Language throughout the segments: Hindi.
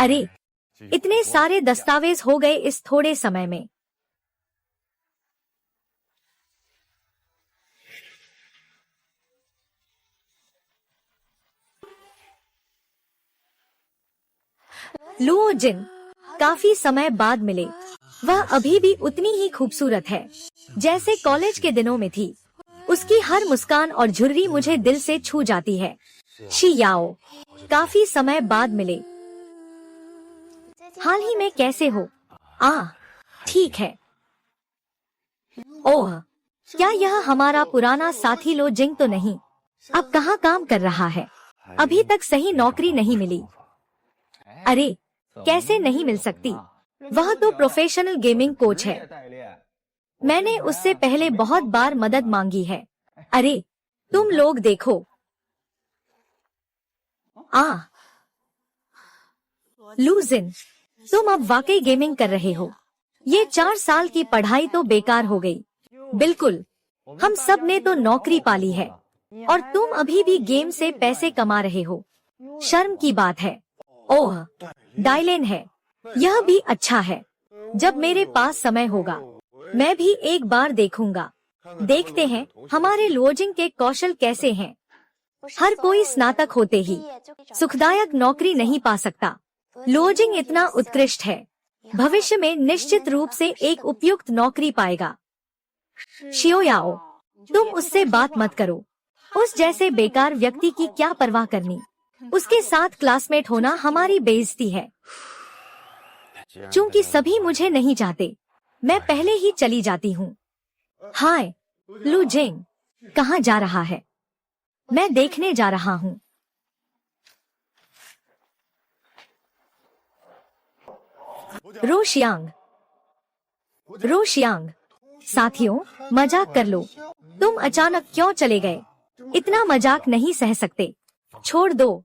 अरे, इतने सारे दस्तावेज हो गए इस थोड़े समय में। लुओ जिन काफी समय बाद मिले। वह अभी भी उतनी ही खूबसूरत है जैसे कॉलेज के दिनों में थी। उसकी हर मुस्कान और झुर्री मुझे दिल से छू जाती है। शी याओ, काफी समय बाद मिले। हाल ही में कैसे हो? ठीक है। ओह, क्या यह हमारा पुराना साथी लो जिंग तो नहीं? अब कहाँ काम कर रहा है? अभी तक सही नौकरी नहीं मिली। अरे, कैसे नहीं मिल सकती? वह तो प्रोफेशनल गेमिंग कोच है। मैंने उससे पहले बहुत बार मदद मांगी है। अरे, तुम लोग देखो। लूजिन, तुम अब वाकई गेमिंग कर रहे हो। ये 4 साल की पढ़ाई तो बेकार हो गई। बिल्कुल, हम सब ने तो नौकरी पाली है और तुम अभी भी गेम से पैसे कमा रहे हो। शर्म की बात है। ओह, डायलेन है। यह भी अच्छा है। जब मेरे पास समय होगा मैं भी एक बार देखूंगा। देखते हैं हमारे लुओजिंग के कौशल कैसे हैं। हर कोई स्नातक होते ही सुखदायक नौकरी नहीं पा सकता। लुओजिंग इतना उत्कृष्ट है, भविष्य में निश्चित रूप से एक उपयुक्त नौकरी पाएगा। शियोयाओ, तुम उससे बात मत करो। उस जैसे बेकार व्यक्ति की क्या परवाह करनी। उसके साथ क्लासमेट होना हमारी बेइज्जती है। चूंकि सभी मुझे नहीं चाहते, मैं पहले ही चली जाती हूँ। हाय, लू जिंग, कहाँ जा रहा है? मैं देखने जा रहा हूँ। रोशियांग, रोशियांग, साथियों, मजाक कर लो। तुम अचानक क्यों चले गए? इतना मजाक नहीं सह सकते। छोड़ दो।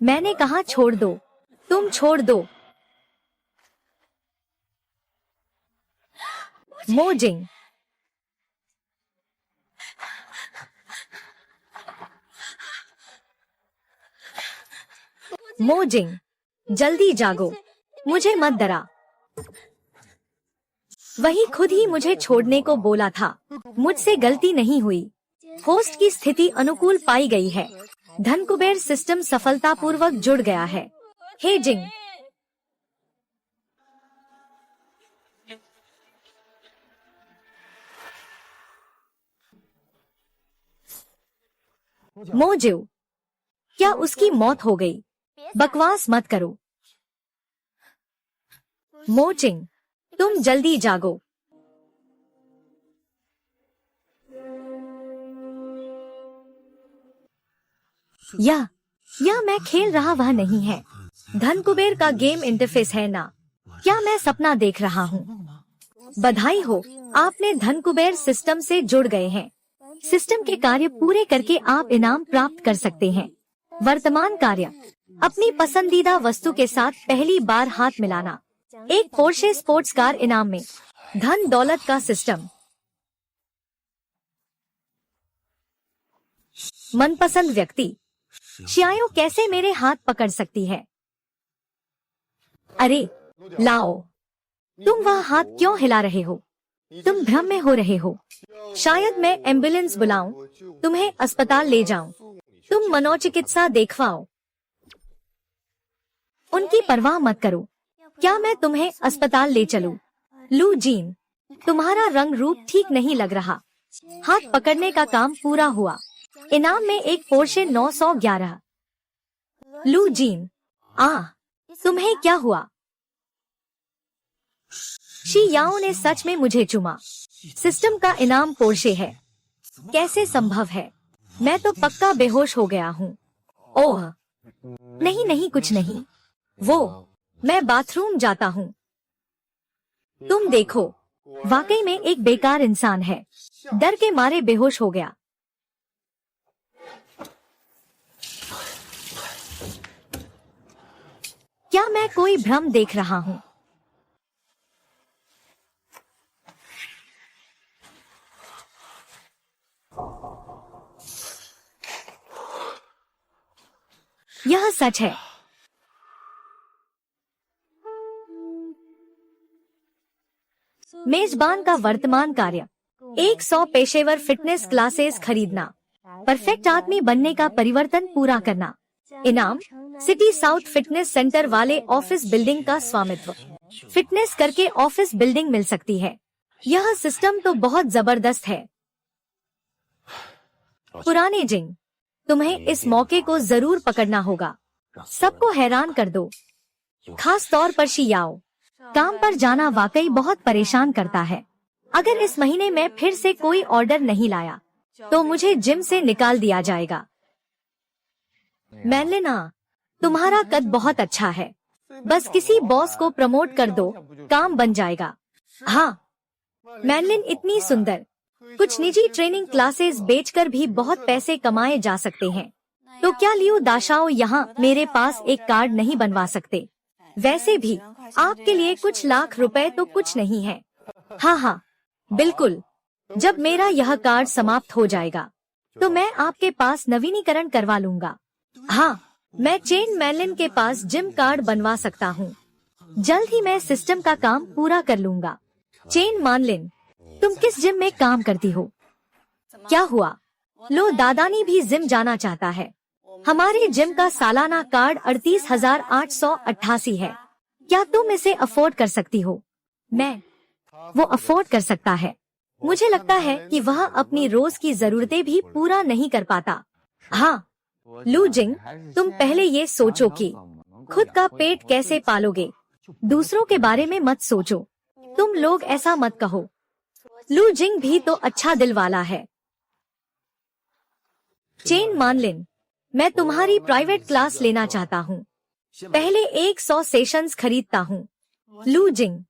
मैंने कहा छोड़ दो। तुम छोड़ दो। मोजिंग, मोजिंग, जल्दी जागो। मुझे मत डरा। वही खुद ही मुझे छोड़ने को बोला था। मुझसे गलती नहीं हुई। होस्ट की स्थिति अनुकूल पाई गई है। धन कुबेर सिस्टम सफलतापूर्वक जुड़ गया है। हे जिंग, मोजिव, क्या उसकी मौत हो गई? बकवास मत करो। मोचिंग, तुम जल्दी जागो। यह मैं खेल रहा वह नहीं है। धन कुबेर का गेम इंटरफेस है ना? क्या मैं सपना देख रहा हूँ? बधाई हो, आपने धन कुबेर सिस्टम से जुड़ गए हैं। सिस्टम के कार्य पूरे करके आप इनाम प्राप्त कर सकते हैं। वर्तमान कार्य, अपनी पसंदीदा वस्तु के साथ पहली बार हाथ मिलाना। एक पोर्शे स्पोर्ट्स कार इनाम में। धन दौलत का सिस्टम। मनपसंद व्यक्ति, शियाओ कैसे मेरे हाथ पकड़ सकती है? अरे, लाओ, तुम वह हाथ क्यों हिला रहे हो? तुम भ्रम में हो रहे हो। शायद मैं एम्बुलेंस बुलाऊं, तुम्हें अस्पताल ले जाऊं। तुम मनोचिकित्सा देखवाओ। उनकी परवाह मत करो। क्या मैं तुम्हें अस्पताल ले चलूं? लू जीन, तुम्हारा रंग रूप ठीक नहीं लग रहा। हाथ पकड़ने का काम पूरा हुआ। इनाम में एक पोर्शे 911। लू जीन, तुम्हें क्या हुआ? शी याओ ने सच में मुझे चूमा। सिस्टम का इनाम पोर्शे है। कैसे संभव है? मैं तो पक्का बेहोश हो गया हूँ। ओह, नहीं नहीं, कुछ नहीं। मैं बाथरूम जाता हूँ। तुम देखो, वाकई में एक बेकार इंसान है। डर के मारे बेहोश हो गया। क्या मैं कोई भ्रम देख रहा हूँ? यह सच है। मेजबान का वर्तमान कार्य 100 पेशेवर फिटनेस क्लासेस खरीदना, परफेक्ट आदमी बनने का परिवर्तन पूरा करना। इनाम सिटी साउथ फिटनेस सेंटर वाले ऑफिस बिल्डिंग का स्वामित्व। फिटनेस करके ऑफिस बिल्डिंग मिल सकती है। यह सिस्टम तो बहुत जबरदस्त है। पुराने जिंग, तुम्हें इस मौके को जरूर पकड़ना होगा। सबको हैरान कर दो, खास तौर पर शियाओ। काम पर जाना वाकई बहुत परेशान करता है। अगर इस महीने में फिर से कोई ऑर्डर नहीं लाया तो मुझे जिम से निकाल दिया जाएगा। मैनलिना, तुम्हारा कद बहुत अच्छा है। बस किसी बॉस को प्रमोट कर दो, काम बन जाएगा। हाँ, मैनलिन इतनी सुंदर। कुछ निजी ट्रेनिंग क्लासेस बेचकर भी बहुत पैसे कमाए जा सकते हैं। तो क्या लियो दाशाओ यहाँ मेरे पास एक कार्ड नहीं बनवा सकते? वैसे भी आपके लिए कुछ लाख रुपए तो कुछ नहीं है। हाँ हाँ, बिल्कुल। जब मेरा यह कार्ड समाप्त हो जाएगा तो मैं आपके पास नवीनीकरण करवा लूंगा। हाँ, मैं चेन मैनलिन के पास जिम कार्ड बनवा सकता हूँ। जल्द ही मैं सिस्टम का काम पूरा कर लूंगा। चेन मैनलिन, तुम किस जिम में काम करती हो? क्या हुआ? लो, दादानी भी जिम जाना चाहता है। हमारे जिम का सालाना कार्ड 38,888 है। क्या तुम इसे अफोर्ड कर सकती हो? वो अफोर्ड कर सकता है। मुझे लगता है कि वह अपनी रोज की जरूरतें भी पूरा नहीं कर पाता। हाँ, लू जिंग, तुम पहले ये सोचो कि खुद का पेट कैसे पालोगे। दूसरों के बारे में मत सोचो। तुम लोग ऐसा मत कहो। लू जिंग भी तो अच्छा दिल वाला है। चेन मैनलिन, मैं तुम्हारी प्राइवेट क्लास लेना चाहता हूँ। पहले 100 सेशंस खरीदता हूँ। लू जिंग,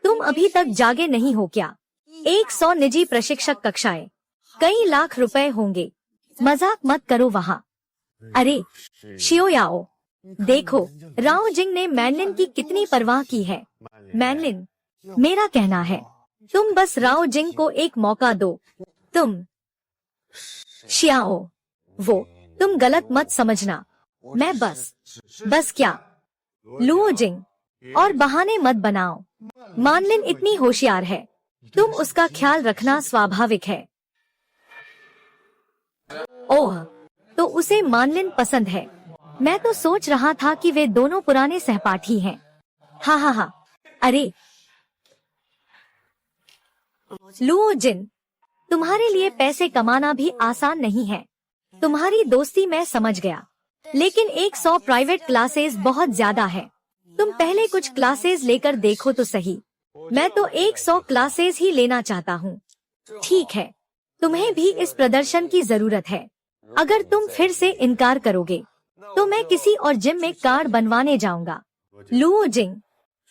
तुम अभी तक जागे नहीं हो क्या? 100 निजी प्रशिक्षक कक्षाएं, कई लाख रुपए होंगे। मजाक मत करो वहाँ। अरे शियोयाओ, देखो राओ जिंग ने मैनलिन की कितनी परवाह की है। मैनलिन, मेरा कहना है तुम बस राओ जिंग को एक मौका दो। तुम शियाओ, वो तुम गलत मत समझना। मैं बस क्या? लुओ जिंग, और बहाने मत बनाओ। मैनलिन इतनी होशियार है, तुम उसका ख्याल रखना स्वाभाविक है। ओह, तो उसे मैनलिन पसंद है। मैं तो सोच रहा था कि वे दोनों पुराने सहपाठी हैं। हाँ हाँ हाँ। अरे लुओ जिन, तुम्हारे लिए पैसे कमाना भी आसान नहीं है। तुम्हारी दोस्ती मैं समझ गया, लेकिन 100 प्राइवेट क्लासेस बहुत ज्यादा है। तुम पहले कुछ क्लासेस लेकर देखो तो सही। मैं तो 100 क्लासेस ही लेना चाहता हूँ। ठीक है, तुम्हें भी इस प्रदर्शन की जरूरत है। अगर तुम फिर से इनकार करोगे तो मैं किसी और जिम में कार्ड बनवाने जाऊंगा। लुओ जिंग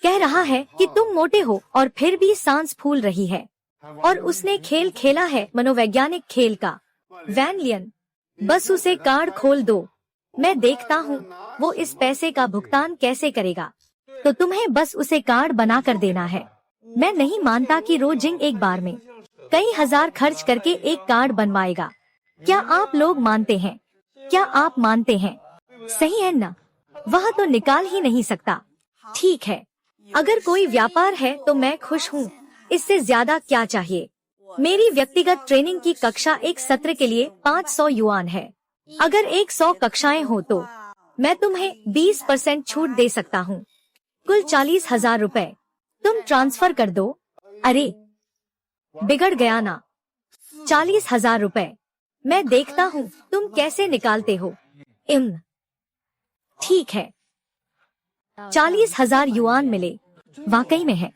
कह रहा है कि तुम मोटे हो और फिर भी सांस फूल रही है। और उसने खेल खेला है, मनोवैज्ञानिक खेल का। वैन लियन, बस उसे कार्ड खोल दो। मैं देखता हूँ वो इस पैसे का भुगतान कैसे करेगा। तो तुम्हें बस उसे कार्ड बना कर देना है। मैं नहीं मानता कि रो जिंग एक बार में कई हजार खर्च करके एक कार्ड बनवाएगा। क्या आप लोग मानते हैं? क्या आप मानते हैं? सही है ना? वह तो निकाल ही नहीं सकता। ठीक है, अगर कोई व्यापार है तो मैं खुश हूँ। इससे ज्यादा क्या चाहिए? मेरी व्यक्तिगत ट्रेनिंग की कक्षा एक सत्र के लिए 500 युआन है। अगर 100 कक्षाएं हो तो मैं तुम्हें 20% छूट दे सकता हूँ। कुल 40,000 रुपए तुम ट्रांसफर कर दो। अरे बिगड़ गया ना? 40,000 रुपए मैं देखता हूँ तुम कैसे निकालते हो। ठीक है, 40,000 युआन मिले। वाकई में है,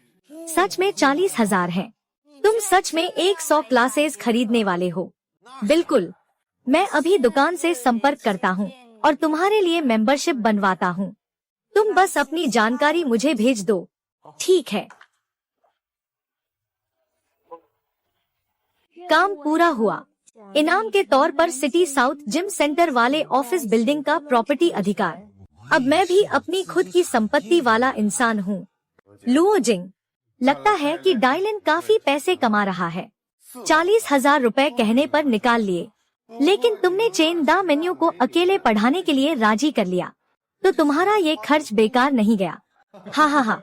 सच में 40,000 है। तुम सच में 100 क्लासेस खरीदने वाले हो? बिल्कुल, मैं अभी दुकान से संपर्क करता हूँ और तुम्हारे लिए मेंबरशिप बनवाता हूँ। तुम बस अपनी जानकारी मुझे भेज दो। ठीक है। काम पूरा हुआ। इनाम के तौर पर सिटी साउथ जिम सेंटर वाले ऑफिस बिल्डिंग का प्रॉपर्टी अधिकार। अब मैं भी अपनी खुद की संपत्ति वाला इंसान हूँ। लुओ जिंग, लगता है कि डायलिन काफी पैसे कमा रहा है। 40,000 रुपए कहने पर निकाल लिए, लेकिन तुमने चेन दा मेन्यू को अकेले पढ़ाने के लिए राजी कर लिया, तो तुम्हारा ये खर्च बेकार नहीं गया। हाँ हाँ हाँ।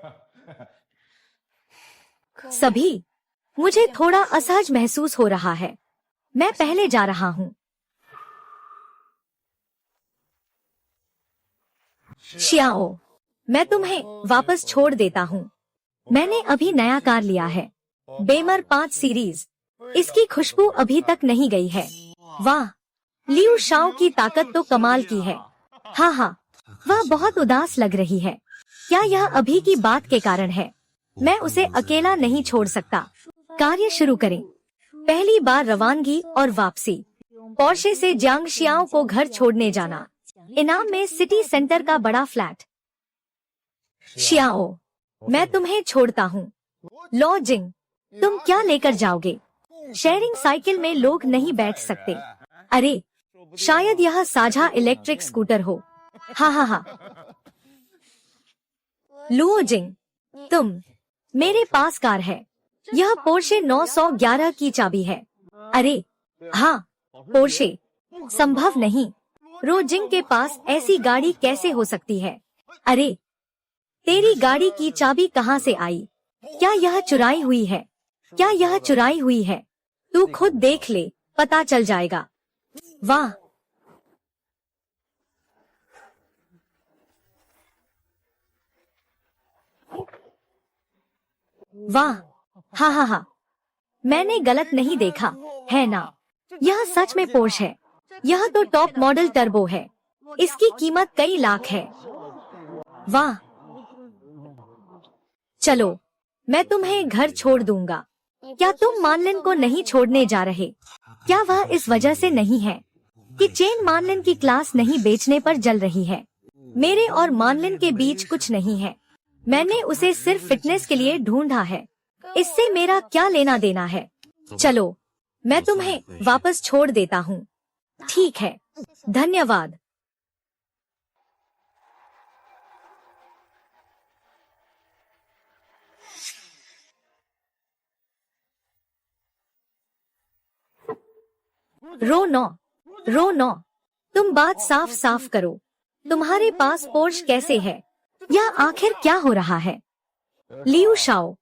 सभी मुझे थोड़ा असहज महसूस हो रहा है। मैं पहले जा रहा हूँ। शियाओ, मैं तुम्हें वापस छोड़ देता हूँ। मैंने अभी नया कार लिया है, बेमर 5 सीरीज। इसकी खुशबू अभी तक नहीं गई है। वाह, लियू शाओ की ताकत तो कमाल की है। हाँ हाँ, वह बहुत उदास लग रही है। क्या यह अभी की बात के कारण है? मैं उसे अकेला नहीं छोड़ सकता। कार्य शुरू करें। पहली बार रवानगी और वापसी। पोर्शे से जियांग शियाओ को घर छोड़ने जाना। इनाम में सिटी सेंटर का बड़ा फ्लैट। शियाओ, मैं तुम्हें छोड़ता हूँ। लॉजिंग, तुम क्या लेकर जाओगे? शेयरिंग साइकिल में लोग नहीं बैठ सकते। अरे, शायद यह साझा इलेक्ट्रिक स्कूटर हो। हाँ हाँ हाँ। लुओजिंग, तुम, मेरे पास कार है। यह पोर्शे 911 की चाबी है। अरे हाँ, पोर्शे। संभव नहीं, रोजिंग के पास ऐसी गाड़ी कैसे हो सकती है? अरे, तेरी गाड़ी की चाबी कहाँ से आई? क्या यह चुराई हुई है? क्या यह चुराई हुई है? तू खुद देख ले, पता चल जाएगा। वाह, वाह, हाँ हाँ हाँ, मैंने गलत नहीं देखा, है ना? यह सच में पोर्श है। यह तो टॉप मॉडल टर्बो है। इसकी कीमत कई लाख है। वाह, चलो, मैं तुम्हें घर छोड़ दूंगा। क्या तुम मानलिन को नहीं छोड़ने जा रहे? क्या वह इस वजह से नहीं है कि चेन मानलिन की क्लास नहीं बेचने पर जल रही है? मेरे और मानलिन के बीच कुछ नहीं है। मैंने उसे सिर्फ फिटनेस के लिए ढूंढा है। इससे मेरा क्या लेना देना है? चलो, मैं तुम्हें वापस छोड़ देता हूँ। ठीक है, धन्यवाद। रो नो, तुम बात साफ साफ करो। तुम्हारे पास पोर्श कैसे है? यह आखिर क्या हो रहा है? लियू शाओ,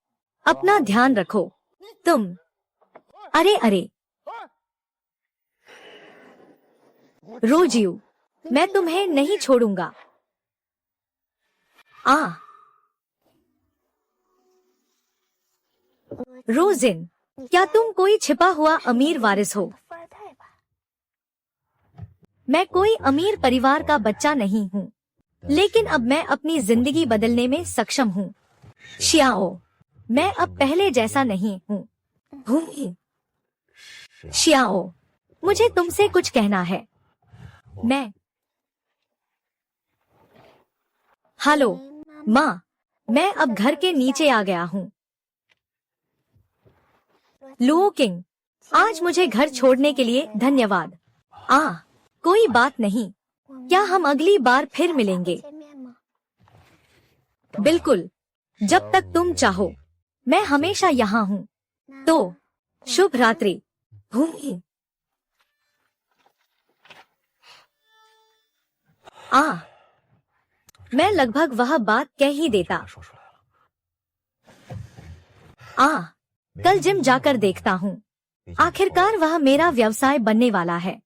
अपना ध्यान रखो। तुम, अरे अरे, रोजियो, मैं तुम्हें नहीं छोड़ूंगा। रोजिन, क्या तुम कोई छिपा हुआ अमीर वारिस हो? मैं कोई अमीर परिवार का बच्चा नहीं हूँ, लेकिन अब मैं अपनी जिंदगी बदलने में सक्षम हूँ। शियाओ, मैं अब पहले जैसा नहीं हूँ। शियाओ, मुझे तुमसे कुछ कहना है। हेलो माँ, मैं अब घर के नीचे आ गया हूँ। लुओ किंग, आज मुझे घर छोड़ने के लिए धन्यवाद। कोई बात नहीं। क्या हम अगली बार फिर मिलेंगे? बिल्कुल, जब तक तुम चाहो। मैं हमेशा यहाँ हूँ। तो, शुभ रात्रि। मैं लगभग वह बात कह ही देता। कल जिम जाकर देखता हूँ। आखिरकार वह मेरा व्यवसाय बनने वाला है।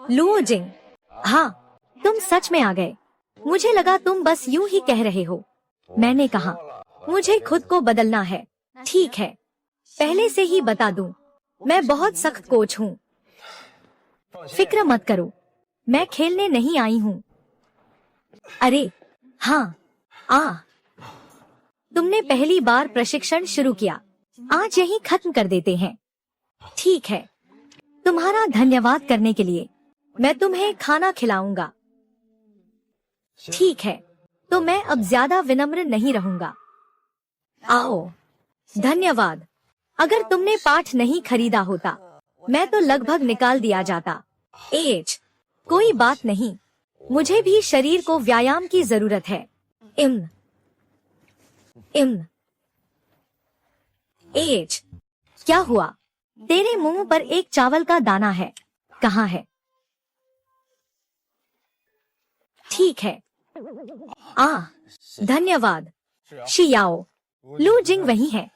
लुओजिंग, हाँ, तुम सच में आ गए। मुझे लगा तुम बस यूं ही कह रहे हो। मैंने कहा, मुझे खुद को बदलना है। ठीक है, पहले से ही बता दूं, मैं बहुत सख्त कोच हूँ। फिक्र मत करो, मैं खेलने नहीं आई हूँ। अरे हाँ, तुमने पहली बार प्रशिक्षण शुरू किया। आज यही खत्म कर देते हैं। ठीक है, तुम्हारा धन्यवाद करने के लिए मैं तुम्हें खाना खिलाऊंगा। ठीक है, तो मैं अब ज्यादा विनम्र नहीं रहूंगा। आओ, धन्यवाद। अगर तुमने पाठ नहीं खरीदा होता, मैं तो लगभग निकाल दिया जाता। कोई बात नहीं, मुझे भी शरीर को व्यायाम की जरूरत है। क्या हुआ? तेरे मुंह पर एक चावल का दाना है, कहाँ है? ठीक है। धन्यवाद शियाओ। लू जिंग वही है।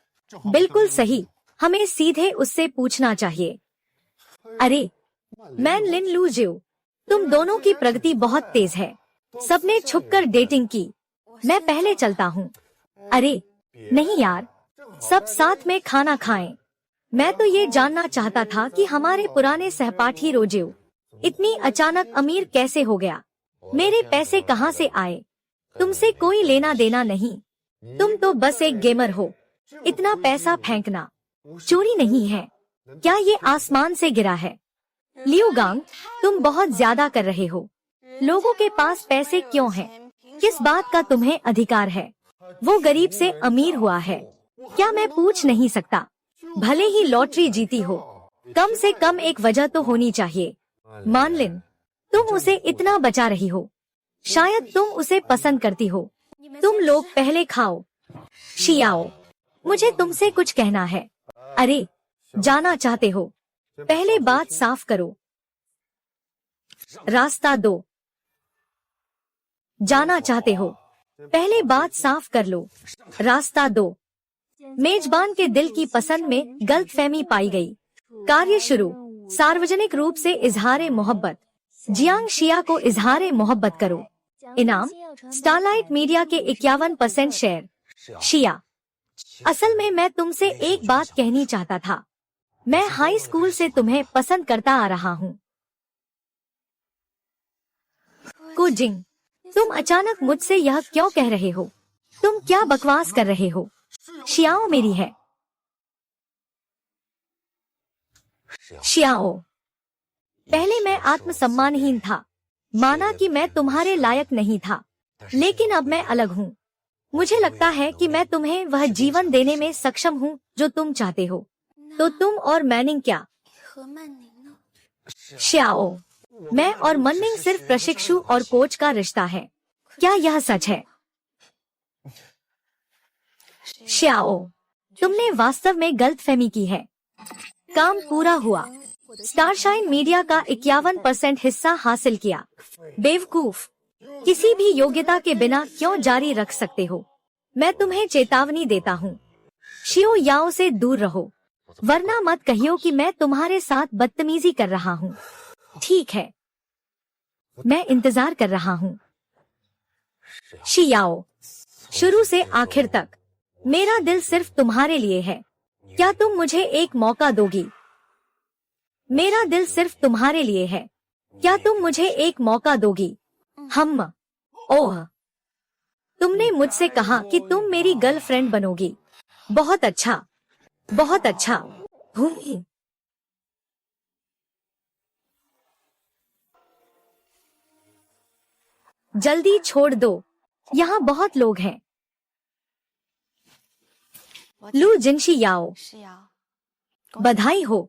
बिल्कुल सही, हमें सीधे उससे पूछना चाहिए। अरे मैन लिन लू जियो, तुम दोनों की प्रगति बहुत तेज है। सबने छुपकर डेटिंग की। मैं पहले चलता हूँ। अरे नहीं यार, सब साथ में खाना खाएं। मैं तो ये जानना चाहता था कि हमारे पुराने सहपाठी रोजियो इतनी अचानक अमीर कैसे हो गया। मेरे पैसे कहाँ से आए? तुमसे कोई लेना देना नहीं, तुम तो बस एक गेमर हो। इतना पैसा फेंकना चोरी नहीं है क्या? ये आसमान से गिरा है। लियू गांग, तुम बहुत ज्यादा कर रहे हो। लोगों के पास पैसे क्यों हैं? किस बात का तुम्हें अधिकार है? वो गरीब से अमीर हुआ है, क्या मैं पूछ नहीं सकता? भले ही लॉटरी जीती हो, कम से कम एक वजह तो होनी चाहिए। मानलिन, तुम उसे इतना बचा रही हो, शायद तुम उसे पसंद करती हो। तुम लोग पहले खाओ। शियाओ, मुझे तुमसे कुछ कहना है। अरे जाना चाहते हो? पहले बात साफ करो। रास्ता दो। जाना चाहते हो? पहले बात साफ कर लो। रास्ता दो। मेजबान के दिल की पसंद में गलतफहमी पाई गई। कार्य शुरू। सार्वजनिक रूप से इजहार मोहब्बत। जियांग शिया को इजहार मोहब्बत करो। इनाम स्टारलाइट मीडिया के 51% शेयर। शिया, असल में मैं तुमसे एक बात कहनी चाहता था। मैं हाई स्कूल से तुम्हें पसंद करता आ रहा हूँ। कुजिंग, तुम अचानक मुझसे यह क्यों कह रहे हो? तुम क्या बकवास कर रहे हो? शियाओ मेरी है। शियाओ, पहले मैं आत्मसम्मानहीन था, माना कि मैं तुम्हारे लायक नहीं था, लेकिन अब मैं अलग हूँ। मुझे लगता है कि मैं तुम्हें वह जीवन देने में सक्षम हूँ जो तुम चाहते हो। तो तुम और मैनिंग क्या? शियाओ, मैं और मन्निंग सिर्फ प्रशिक्षु और कोच का रिश्ता है। क्या यह सच है? शियाओ, तुमने वास्तव में गलतफहमी की है। काम पूरा हुआ। स्टारशाइन मीडिया का 51% हिस्सा हासिल किया। बेवकूफ, किसी भी योग्यता के बिना क्यों जारी रख सकते हो? मैं तुम्हें चेतावनी देता हूँ, शियो याओ से दूर रहो, वरना मत कहियो कि मैं तुम्हारे साथ बदतमीजी कर रहा हूँ। ठीक है, मैं इंतजार कर रहा हूँ। शियाओ, शुरू से आखिर तक मेरा दिल सिर्फ तुम्हारे लिए है। क्या तुम मुझे एक मौका दोगी? मेरा दिल सिर्फ तुम्हारे लिए है। क्या तुम मुझे एक मौका दोगी? हम ओह, तुमने मुझसे कहा कि तुम मेरी गर्लफ्रेंड बनोगी। बहुत अच्छा, बहुत अच्छा। जल्दी छोड़ दो, यहाँ बहुत लोग हैं। लू जिनशी याओ, बधाई हो।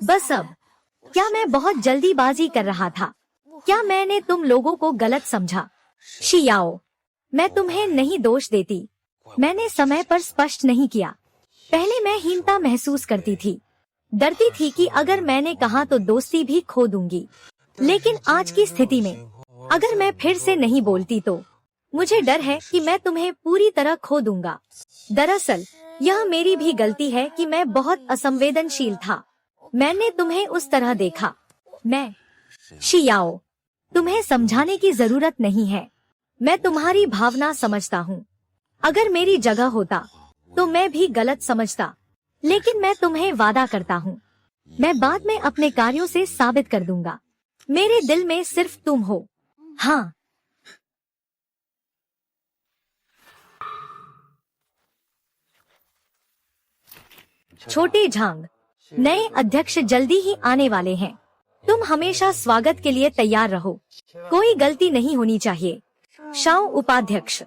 बस अब, क्या मैं बहुत जल्दीबाजी कर रहा था? क्या मैंने तुम लोगों को गलत समझा? शियाओ, मैं तुम्हें नहीं दोष देती, मैंने समय पर स्पष्ट नहीं किया। पहले मैं हीनता महसूस करती थी, डरती थी कि अगर मैंने कहा तो दोस्ती भी खो दूंगी। लेकिन आज की स्थिति में अगर मैं फिर से नहीं बोलती तो मुझे डर है कि मैं तुम्हें पूरी तरह खो दूंगा। दरअसल यह मेरी भी गलती है कि मैं बहुत असंवेदनशील था। मैंने तुम्हें उस तरह देखा। मैं शियाओ, तुम्हें समझाने की जरूरत नहीं है, मैं तुम्हारी भावना समझता हूँ। अगर मेरी जगह होता तो मैं भी गलत समझता, लेकिन मैं तुम्हें वादा करता हूँ, मैं बाद में अपने कार्यों से साबित कर दूंगा। मेरे दिल में सिर्फ तुम हो। हाँ, छोटे झांग, नए अध्यक्ष जल्दी ही आने वाले हैं। तुम हमेशा स्वागत के लिए तैयार रहो, कोई गलती नहीं होनी चाहिए। शाओ उपाध्यक्ष,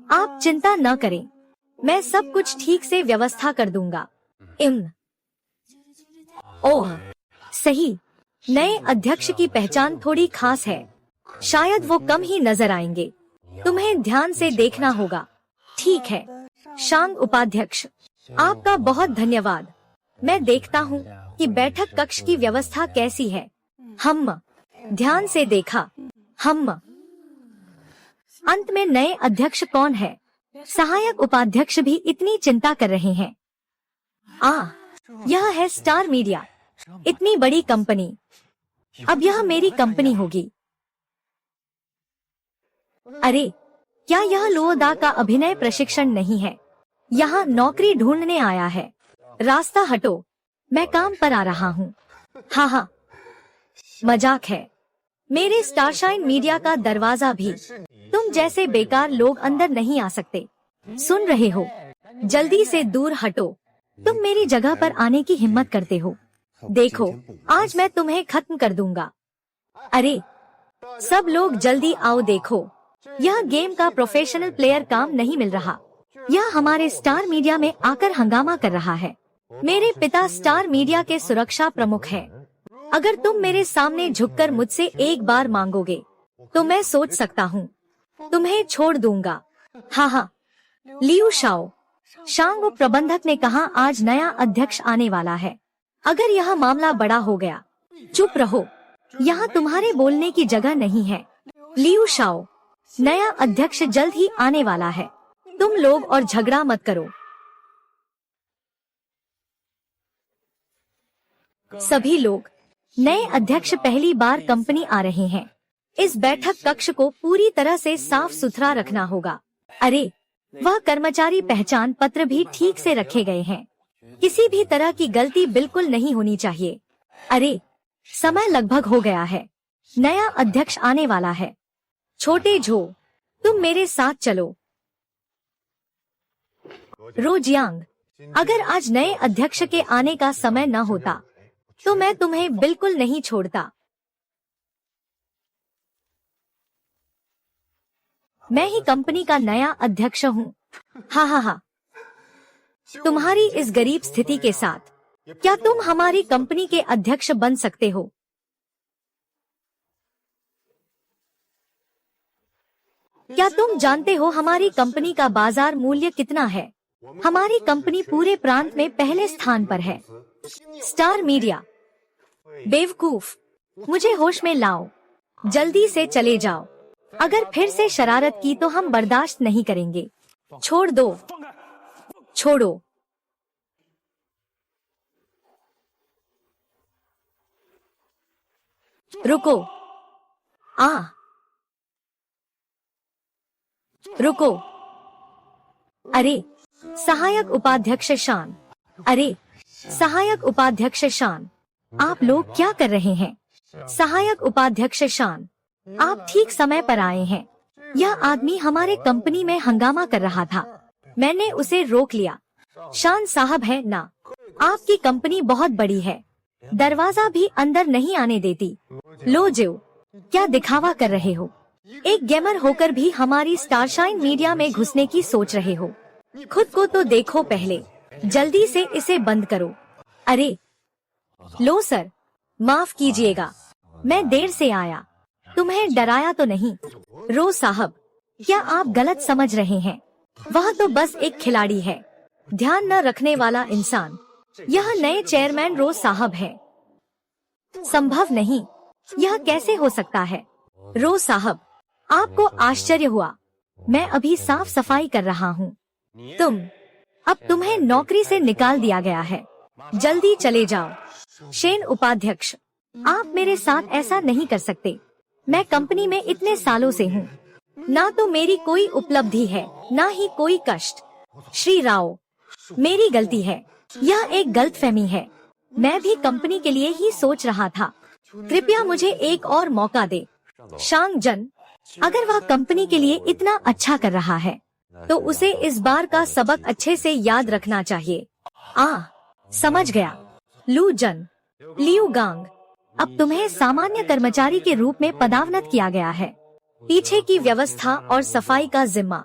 आप चिंता न करें, मैं सब कुछ ठीक से व्यवस्था कर दूंगा। ओह सही, नए अध्यक्ष की पहचान थोड़ी खास है, शायद वो कम ही नजर आएंगे। तुम्हें ध्यान से देखना होगा। ठीक है शांग उपाध्यक्ष, आपका बहुत धन्यवाद। मैं देखता हूँ कि बैठक कक्ष की व्यवस्था कैसी है। हम ध्यान से देखा। हम अंत में नए अध्यक्ष कौन है? सहायक उपाध्यक्ष भी इतनी चिंता कर रहे हैं। यह है स्टार मीडिया, इतनी बड़ी कंपनी। अब यह मेरी कंपनी होगी। अरे क्या यह लुओदा का अभिनय प्रशिक्षण नहीं है? यहाँ नौकरी ढूंढने आया है। रास्ता हटो, मैं काम पर आ रहा हूँ। हाँ, मजाक है। मेरे स्टारशाइन मीडिया का दरवाजा भी तुम जैसे बेकार लोग अंदर नहीं आ सकते। सुन रहे हो? जल्दी से दूर हटो। तुम मेरी जगह पर आने की हिम्मत करते हो। देखो आज मैं तुम्हें खत्म कर दूंगा। अरे सब लोग जल्दी आओ, देखो यह गेम का प्रोफेशनल प्लेयर काम नहीं मिल रहा। यह हमारे स्टार मीडिया में आकर हंगामा कर रहा है। मेरे पिता स्टार मीडिया के सुरक्षा प्रमुख हैं। अगर तुम मेरे सामने झुककर मुझसे एक बार मांगोगे तो मैं सोच सकता हूँ तुम्हें छोड़ दूंगा। हाँ, लियू शाओ, शांग उप प्रबंधक ने कहा आज नया अध्यक्ष आने वाला है। अगर यह मामला बड़ा हो गया, चुप रहो, यहाँ तुम्हारे बोलने की जगह नहीं है। लियू शाओ, नया अध्यक्ष जल्द ही आने वाला है। तुम लोग और झगड़ा मत करो। सभी लोग, नए अध्यक्ष पहली बार कंपनी आ रहे हैं। इस बैठक कक्ष को पूरी तरह से साफ सुथरा रखना होगा। अरे वह कर्मचारी पहचान पत्र भी ठीक से रखे गए हैं। किसी भी तरह की गलती बिल्कुल नहीं होनी चाहिए। अरे समय लगभग हो गया है। नया अध्यक्ष आने वाला है। छोटे झो, तुम मेरे साथ चलो। रोजियांग, अगर आज नए अध्यक्ष के आने का समय न होता तो मैं तुम्हें बिल्कुल नहीं छोड़ता। मैं ही कंपनी का नया अध्यक्ष हूँ। हाँ, तुम्हारी इस गरीब स्थिति के साथ क्या तुम हमारी कंपनी के अध्यक्ष बन सकते हो? क्या तुम जानते हो हमारी कंपनी का बाजार मूल्य कितना है? हमारी कंपनी पूरे प्रांत में पहले स्थान पर है। स्टार मीडिया, बेवकूफ, मुझे होश में लाओ। जल्दी से चले जाओ। अगर फिर से शरारत की तो हम बर्दाश्त नहीं करेंगे। छोड़ दो, छोड़ो। रुको, रुको। अरे सहायक उपाध्यक्ष शान, अरे सहायक उपाध्यक्ष शान, आप लोग क्या कर रहे हैं? सहायक उपाध्यक्ष शान, आप ठीक समय पर आए हैं। यह आदमी हमारे कंपनी में हंगामा कर रहा था। मैंने उसे रोक लिया। शान साहब है ना, आपकी कंपनी बहुत बड़ी है, दरवाजा भी अंदर नहीं आने देती। लो जो, क्या दिखावा कर रहे हो? एक गेमर होकर भी हमारी स्टारशाइन मीडिया में घुसने की सोच रहे हो? खुद को तो देखो पहले। जल्दी से इसे बंद करो। अरे लो सर, माफ कीजिएगा, मैं देर से आया। तुम्हें डराया तो नहीं? रो साहब, क्या आप गलत समझ रहे हैं? वह तो बस एक खिलाड़ी है, ध्यान न रखने वाला इंसान। यह नए चेयरमैन रो साहब है। संभव नहीं, यह कैसे हो सकता है? रो साहब, आपको आश्चर्य हुआ? मैं अभी साफ सफाई कर रहा हूँ। अब तुम्हें नौकरी से निकाल दिया गया है। जल्दी चले जाओ। शेन उपाध्यक्ष, आप मेरे साथ ऐसा नहीं कर सकते। मैं कंपनी में इतने सालों से हूँ। ना तो मेरी कोई उपलब्धि है, ना ही कोई कष्ट। श्री राव, मेरी गलती है। यह एक गलतफहमी है। मैं भी कंपनी के लिए ही सोच रहा था। कृपया मुझे एक और मौका दे। शांग जन, अगर वह कंपनी के लिए इतना अच्छा कर रहा है तो उसे इस बार का सबक अच्छे से याद रखना चाहिए। समझ गया। लू जन, लियू गांग, अब तुम्हें सामान्य कर्मचारी के रूप में पदावनत किया गया है। पीछे की व्यवस्था और सफाई का जिम्मा।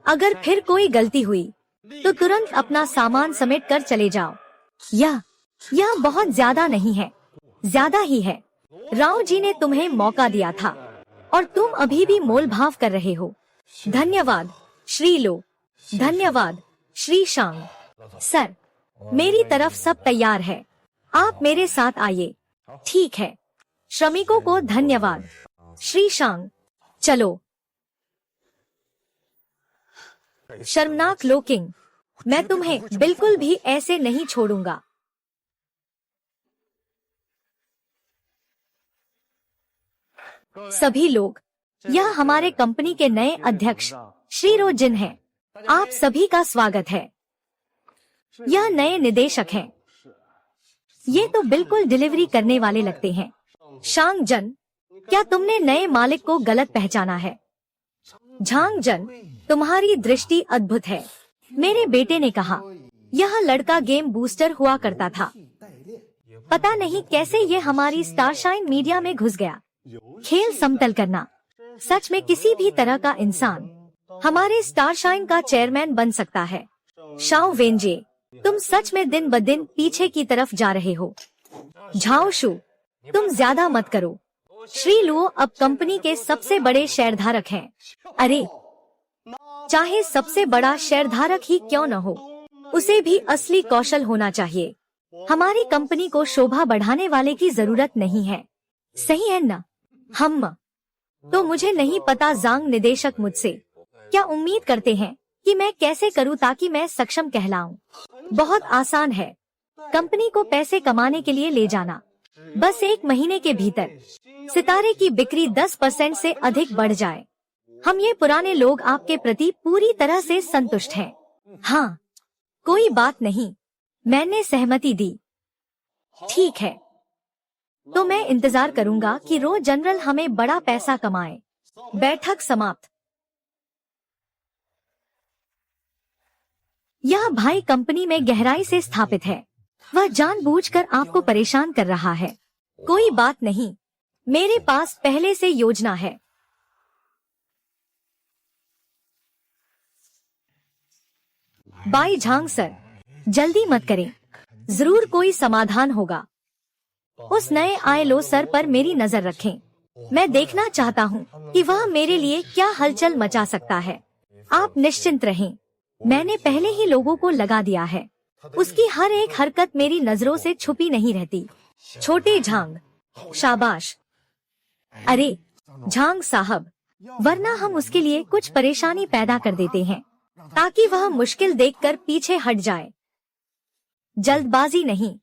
अगर फिर कोई गलती हुई तो तुरंत अपना सामान समेट कर चले जाओ। यह बहुत ज्यादा नहीं है, ज्यादा ही है। राव जी ने तुम्हें मौका दिया था और तुम अभी भी मोल भाव कर रहे हो। धन्यवाद श्री लो। धन्यवाद श्री शांग। सर, मेरी तरफ सब तैयार है, आप मेरे साथ आइए। ठीक है। श्रमिकों को धन्यवाद श्री शांग। चलो। शर्मनाक लोकिंग, मैं तुम्हें बिल्कुल भी ऐसे नहीं छोड़ूंगा। सभी लोग, यह हमारे कंपनी के नए अध्यक्ष श्री रो जिन हैं। आप सभी का स्वागत है। यह नए निदेशक हैं। ये तो बिल्कुल डिलीवरी करने वाले लगते हैं। शांग जन, क्या तुमने नए मालिक को गलत पहचाना है? झांग जन, तुम्हारी दृष्टि अद्भुत है। मेरे बेटे ने कहा, यह लड़का गेम बूस्टर हुआ करता था। पता नहीं कैसे ये हमारी स्टारशाइन मीडिया में घुस गया। खेल समतल करना, सच में किसी भी तरह का इंसान हमारे स्टारशाइन का चेयरमैन बन सकता है। शाओ वेंजे, तुम सच में दिन ब दिन पीछे की तरफ जा रहे हो। झाओ शू, तुम ज्यादा मत करो। श्री लुओ अब कंपनी के सबसे बड़े शेयरधारक हैं। अरे, चाहे सबसे बड़ा शेयरधारक ही क्यों न हो, उसे भी असली कौशल होना चाहिए। हमारी कंपनी को शोभा बढ़ाने वाले की जरूरत नहीं है, सही है न? हम तो मुझे नहीं पता जांग निदेशक मुझसे क्या उम्मीद करते हैं कि मैं कैसे करूं ताकि मैं सक्षम कहलाऊं। बहुत आसान है, कंपनी को पैसे कमाने के लिए ले जाना। बस 1 महीने के भीतर सितारे की बिक्री 10% से अधिक बढ़ जाए। हम ये पुराने लोग आपके प्रति पूरी तरह से संतुष्ट हैं। हाँ, कोई बात नहीं, मैंने सहमति दी। ठीक है, तो मैं इंतजार करूंगा कि रो जनरल हमें बड़ा पैसा कमाए। बैठक समाप्त। यह भाई कंपनी में गहराई से स्थापित है। वह जानबूझकर आपको परेशान कर रहा है। कोई बात नहीं, मेरे पास पहले से योजना है। बाई झांग सर, जल्दी मत करें, जरूर कोई समाधान होगा। उस नए आयलो सर पर मेरी नजर रखें। मैं देखना चाहता हूँ कि वह मेरे लिए क्या हलचल मचा सकता है। आप निश्चिंत रहें, मैंने पहले ही लोगों को लगा दिया है। उसकी हर एक हरकत मेरी नजरों से छुपी नहीं रहती। छोटे झांग, शाबाश। अरे झांग साहब, वरना हम उसके लिए कुछ परेशानी पैदा कर देते हैं ताकि वह मुश्किल देखकर पीछे हट जाए। जल्दबाजी नहीं,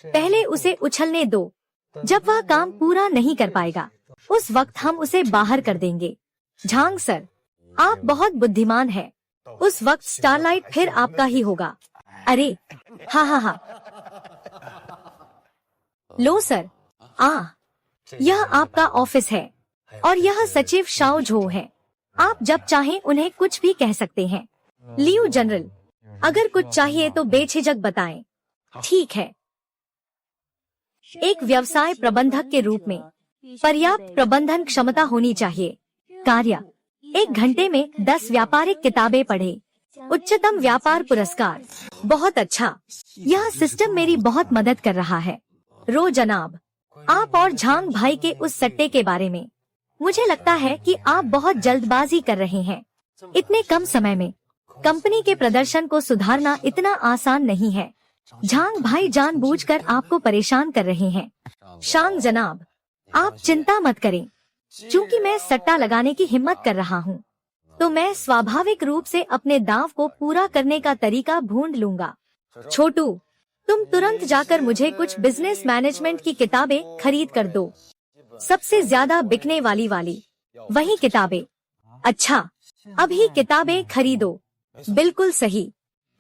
पहले उसे उछलने दो। जब वह काम पूरा नहीं कर पाएगा, उस वक्त हम उसे बाहर कर देंगे। झांग सर, आप बहुत बुद्धिमान हैं। उस वक्त स्टारलाइट फिर आपका ही होगा। अरे हाँ हाँ हाँ। लो सर, यह आपका ऑफिस है और यह सचिव शाओ झो है। आप जब चाहें उन्हें कुछ भी कह सकते हैं। लियू जनरल, अगर कुछ चाहिए तो बेझिझक बताएं। ठीक है। एक व्यवसाय प्रबंधक के रूप में पर्याप्त प्रबंधन क्षमता होनी चाहिए। कार्य, 1 घंटे में 10 व्यापारिक किताबें पढ़े। उच्चतम व्यापार पुरस्कार। बहुत अच्छा, यह सिस्टम मेरी बहुत मदद कर रहा है। रो जनाब, आप और झांग भाई के उस सट्टे के बारे में, मुझे लगता है कि आप बहुत जल्दबाजी कर रहे हैं। इतने कम समय में कंपनी के प्रदर्शन को सुधारना इतना आसान नहीं है। झांग भाई जानबूझकर आपको परेशान कर रहे हैं। शांग जनाब, आप चिंता मत करें। चूंकि मैं सट्टा लगाने की हिम्मत कर रहा हूँ, तो मैं स्वाभाविक रूप से अपने दांव को पूरा करने का तरीका ढूंढ लूंगा। छोटू, तुम तुरंत जाकर मुझे कुछ बिजनेस मैनेजमेंट की किताबें खरीद कर दो। सबसे ज्यादा बिकने वाली वही किताबें। अच्छा, अभी किताबें खरीदो। बिल्कुल सही,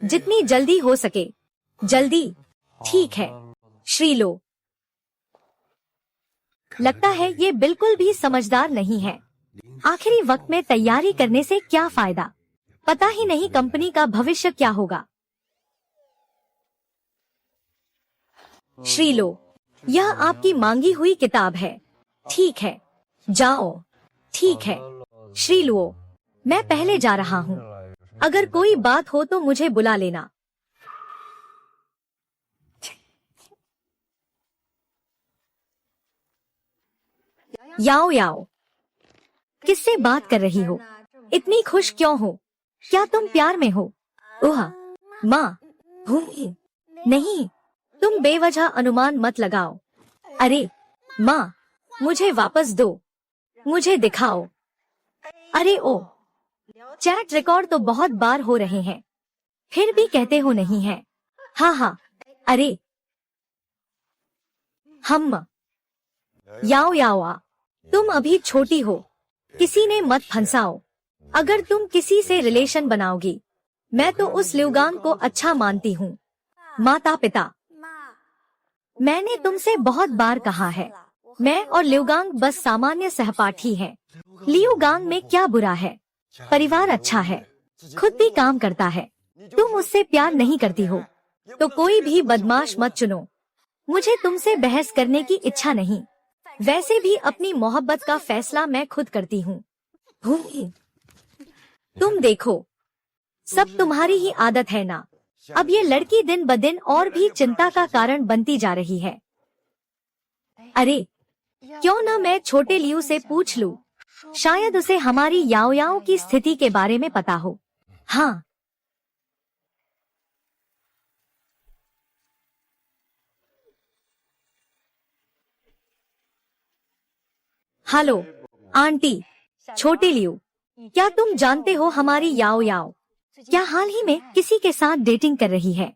जितनी जल्दी हो सके। जल्दी। ठीक है। श्रीलो, लगता है ये बिल्कुल भी समझदार नहीं है। आखिरी वक्त में तैयारी करने से क्या फायदा? पता ही नहीं कंपनी का भविष्य क्या होगा। श्रीलो, यह आपकी मांगी हुई किताब है। ठीक है, जाओ। ठीक है श्रीलो, मैं पहले जा रहा हूँ। अगर कोई बात हो तो मुझे बुला लेना। याओ याओ, किससे बात कर रही हो? इतनी खुश क्यों हो? क्या तुम प्यार में हो? ओह माँ, हूँ नहीं। तुम बेवजह अनुमान मत लगाओ। अरे माँ, मुझे वापस दो, मुझे दिखाओ। अरे ओ, चैट रिकॉर्ड तो बहुत बार हो रहे हैं, फिर भी कहते हो नहीं है। हाँ हाँ, अरे हम याओ याओ आ, तुम अभी छोटी हो, किसी ने मत फंसाओ। अगर तुम किसी से रिलेशन बनाओगी, मैं तो उस ल्यूगांग को अच्छा मानती हूँ। माता पिता, मैंने तुमसे बहुत बार कहा है, मैं और ल्यूगांग बस सामान्य सहपाठी हैं। ल्यूगांग में क्या बुरा है? परिवार अच्छा है, खुद भी काम करता है। तुम उससे प्यार नहीं करती हो तो कोई भी बदमाश मत चुनो। मुझे तुमसे बहस करने की इच्छा नहीं। वैसे भी अपनी मोहब्बत का फैसला मैं खुद करती हूँ। तुम देखो, सब तुम्हारी ही आदत है ना। अब ये लड़की दिन ब दिन और भी चिंता का कारण बनती जा रही है। अरे क्यों न मैं छोटे लियू से पूछ लूं, शायद उसे हमारी याओ याओ की स्थिति के बारे में पता हो। हाँ, हेलो आंटी। छोटे लियू, क्या तुम जानते हो हमारी याओ याओ क्या हाल ही में किसी के साथ डेटिंग कर रही है?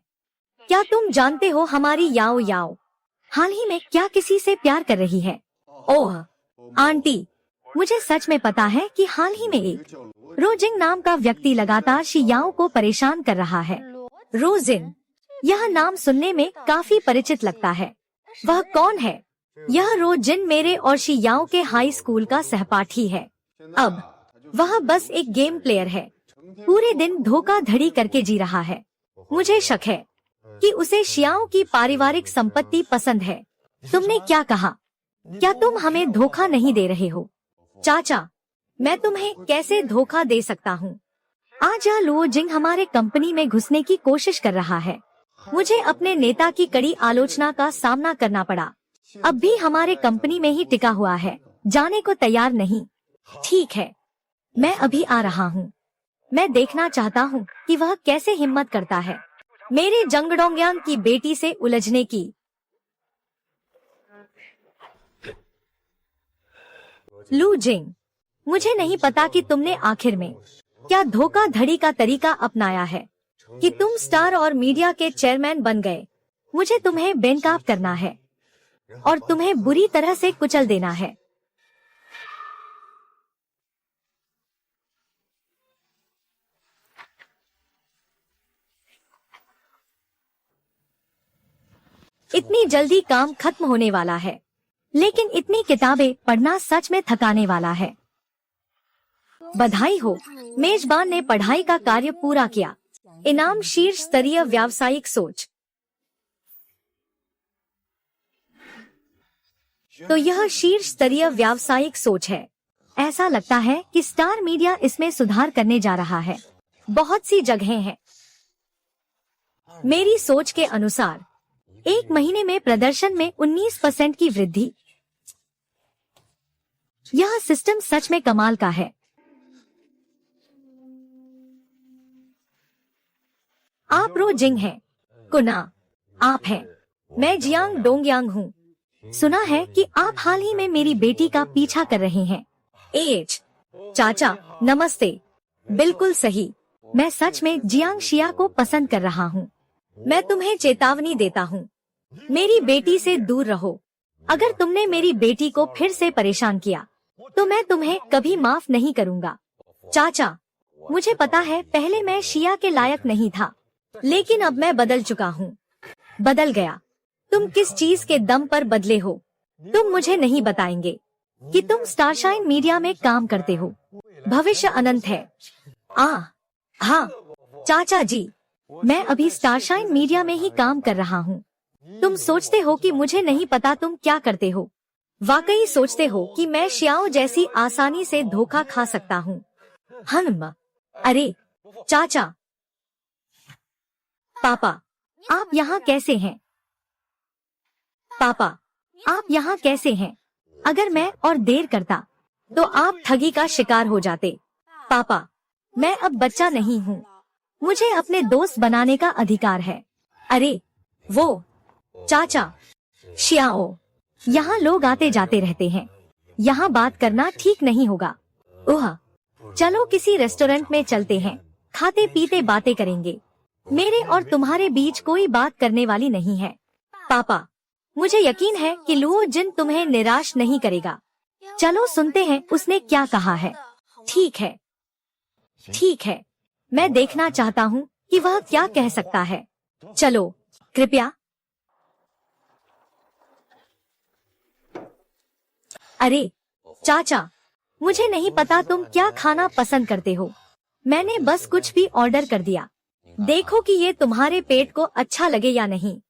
क्या तुम जानते हो हमारी याओ याओ हाल ही में क्या किसी से प्यार कर रही है? ओह आंटी, मुझे सच में पता है कि हाल ही में एक रोजिंग नाम का व्यक्ति लगातार शियाओ को परेशान कर रहा है। रोजिन, यह नाम सुनने में काफी परिचित लगता है। वह कौन है? यह रोजिन मेरे और शियाओ के हाई स्कूल का सहपाठी है। अब वह बस एक गेम प्लेयर है, पूरे दिन धोखाधड़ी करके जी रहा है। मुझे शक है कि उसे शियाओ की पारिवारिक संपत्ति पसंद है। तुमने क्या कहा? क्या तुम हमें धोखा नहीं दे रहे हो? चाचा, मैं तुम्हें कैसे धोखा दे सकता हूँ? आज लुओ जिंग हमारे कंपनी में घुसने की कोशिश कर रहा है। मुझे अपने नेता की कड़ी आलोचना का सामना करना पड़ा। अब भी हमारे कंपनी में ही टिका हुआ है, जाने को तैयार नहीं। ठीक है, मैं अभी आ रहा हूँ। मैं देखना चाहता हूँ कि वह कैसे हिम्मत करता है मेरे जंगडोंगयांग की बेटी से उलझने की। लू जिंग, मुझे नहीं पता कि तुमने आखिर में क्या धोखाधड़ी का तरीका अपनाया है कि तुम स्टार और मीडिया के चेयरमैन बन गए। मुझे तुम्हें बेनकाब करना है और तुम्हें बुरी तरह से कुचल देना है। इतनी जल्दी काम खत्म होने वाला है, लेकिन इतनी किताबें पढ़ना सच में थकाने वाला है। बधाई हो, मेजबान ने पढ़ाई का कार्य पूरा किया। इनाम शीर्ष स्तरीय व्यावसायिक सोच। तो यह शीर्ष स्तरीय व्यावसायिक सोच है। ऐसा लगता है कि स्टार मीडिया इसमें सुधार करने जा रहा है। बहुत सी जगहें हैं। मेरी सोच के अनुसार 1 महीने में प्रदर्शन में 19% की वृद्धि। यह सिस्टम सच में कमाल का है। आप रो जिंग हैं। कुना, आप हैं। मैं जियांग डोंगयांग हूँ। सुना है कि आप हाल ही में मेरी बेटी का पीछा कर रहे हैं। एच चाचा, नमस्ते। बिल्कुल सही, मैं सच में जियांग शिया को पसंद कर रहा हूँ। मैं तुम्हें चेतावनी देता हूँ, मेरी बेटी से दूर रहो। अगर तुमने मेरी बेटी को फिर से परेशान किया तो मैं तुम्हें कभी माफ नहीं करूँगा। चाचा, मुझे पता है पहले मैं शिया के लायक नहीं था, लेकिन अब मैं बदल चुका हूँ। बदल गया? तुम किस चीज के दम पर बदले हो? तुम मुझे नहीं बताएंगे कि तुम स्टारशाइन मीडिया में काम करते हो? भविष्य अनंत है। हाँ चाचा जी, मैं अभी स्टारशाइन मीडिया में ही काम कर रहा हूँ। तुम सोचते हो कि मुझे नहीं पता तुम क्या करते हो? वाकई सोचते हो कि मैं शियाओ जैसी आसानी से धोखा खा सकता हूँ? अरे चाचा, पापा, आप यहाँ कैसे हैं? पापा, आप यहाँ कैसे हैं? अगर मैं और देर करता तो आप ठगी का शिकार हो जाते। पापा, मैं अब बच्चा नहीं हूँ। मुझे अपने दोस्त बनाने का अधिकार है। अरे वो चाचा शियाओ, यहाँ लोग आते जाते रहते हैं, यहाँ बात करना ठीक नहीं होगा। ओह, चलो किसी रेस्टोरेंट में चलते हैं, खाते पीते बातें करेंगे। मेरे और तुम्हारे बीच कोई बात करने वाली नहीं है। पापा, मुझे यकीन है कि लुओ जिन तुम्हें निराश नहीं करेगा। चलो सुनते हैं उसने क्या कहा है। ठीक है, ठीक है, मैं देखना चाहता हूँ कि वह क्या कह सकता है। चलो कृपया। अरे चाचा, मुझे नहीं पता तुम क्या खाना पसंद करते हो। मैंने बस कुछ भी ऑर्डर कर दिया। देखो कि ये तुम्हारे पेट को अच्छा लगे या नहीं।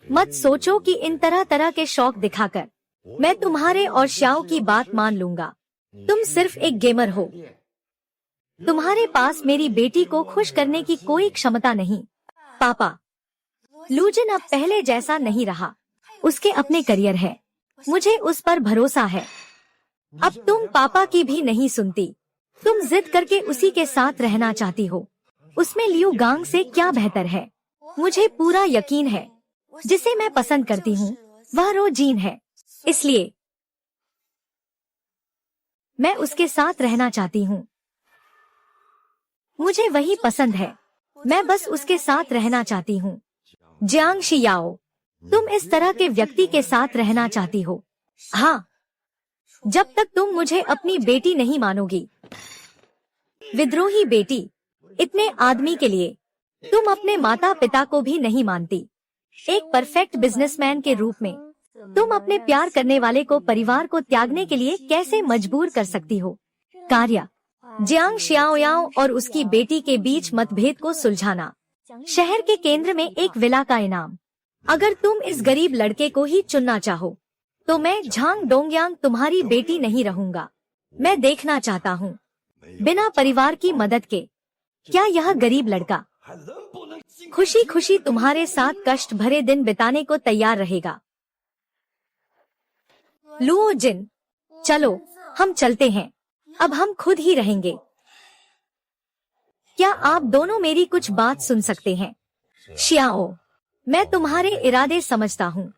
मत सोचो कि इन तरह तरह के शौक दिखाकर मैं तुम्हारे और श्याओ की बात मान लूंगा। तुम सिर्फ एक गेमर हो। तुम्हारे पास मेरी बेटी को खुश करने की कोई क्षमता नहीं। पापा, लूजिन अब पहले जैसा नहीं रहा। उसके अपने करियर है, मुझे उस पर भरोसा है। अब तुम पापा की भी नहीं सुनती। तुम जिद करके उसी के साथ रहना चाहती हो। उसमें लियू गांग से क्या बेहतर है। मुझे पूरा यकीन है जिसे मैं पसंद करती हूँ वह रो जीन है, इसलिए मैं उसके साथ रहना चाहती हूँ। मुझे वही पसंद है, मैं बस उसके साथ रहना चाहती हूँ। जियांग शियाओ, तुम इस तरह के व्यक्ति के साथ रहना चाहती हो? हाँ, जब तक तुम मुझे अपनी बेटी नहीं मानोगी। विद्रोही बेटी, इतने आदमी के लिए तुम अपने माता पिता को भी नहीं मानती। एक परफेक्ट बिजनेसमैन के रूप में तुम अपने प्यार करने वाले को परिवार को त्यागने के लिए कैसे मजबूर कर सकती हो? कार्य, जियांग शियाओयाओ और उसकी बेटी के बीच मतभेद को सुलझाना। शहर के केंद्र में एक विला का इनाम। अगर तुम इस गरीब लड़के को ही चुनना चाहो तो मैं झांग डोंगयांग तुम्हारी बेटी नहीं रहूंगा। मैं देखना चाहता हूँ बिना परिवार की मदद के क्या यह गरीब लड़का खुशी खुशी तुम्हारे साथ कष्ट भरे दिन बिताने को तैयार रहेगा। लुओ जिन, चलो हम चलते हैं, अब हम खुद ही रहेंगे। क्या आप दोनों मेरी कुछ बात सुन सकते हैं? शियाओ, मैं तुम्हारे इरादे समझता हूँ।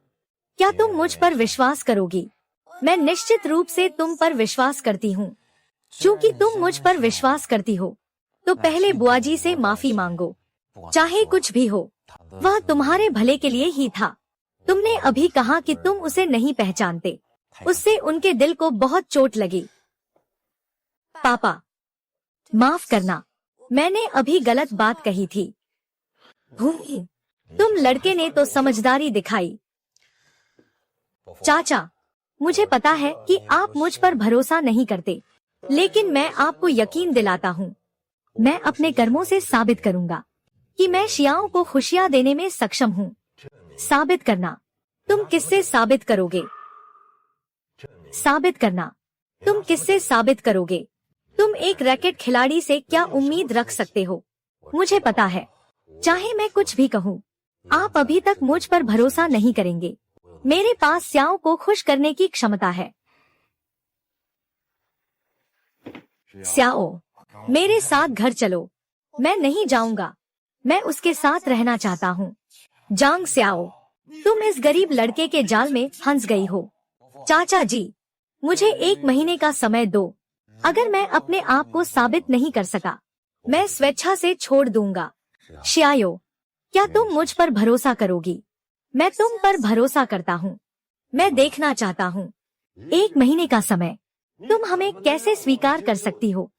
क्या तुम मुझ पर विश्वास करोगी? मैं निश्चित रूप से तुम पर विश्वास करती हूँ। चूँकि तुम मुझ पर विश्वास करती हो तो पहले बुआजी से माफी मांगो। चाहे कुछ भी हो, वह तुम्हारे भले के लिए ही था। तुमने अभी कहा कि तुम उसे नहीं पहचानते, उससे उनके दिल को बहुत चोट लगी। पापा, माफ करना, मैंने अभी गलत बात कही थी। तुम लड़के ने तो समझदारी दिखाई। चाचा, मुझे पता है कि आप मुझ पर भरोसा नहीं करते, लेकिन मैं आपको यकीन दिलाता हूँ, मैं अपने कर्मों से साबित करूंगा कि मैं शियाओं को खुशियाँ देने में सक्षम हूँ। साबित करना? तुम किससे साबित करोगे? साबित करना? तुम किससे साबित करोगे? तुम एक रैकेट खिलाड़ी से क्या उम्मीद रख सकते हो? मुझे पता है, चाहे मैं कुछ भी कहूँ, आप अभी तक मुझ पर भरोसा नहीं करेंगे। मेरे पास स्याओं को खुश करने की क्षमता है। स्याओ, मेरे साथ घर चलो। मैं नहीं जाऊंगा, मैं उसके साथ रहना चाहता हूँ। जांग स्याओ, तुम इस गरीब लड़के के जाल में फंस गई हो। चाचा जी, मुझे 1 महीने का समय दो। अगर मैं अपने आप को साबित नहीं कर सका, मैं स्वेच्छा से छोड़ दूंगा। शियाओ, क्या तुम मुझ पर भरोसा करोगी? मैं तुम पर भरोसा करता हूँ। मैं देखना चाहता हूँ 1 महीने का समय तुम हमें कैसे स्वीकार कर सकती हो?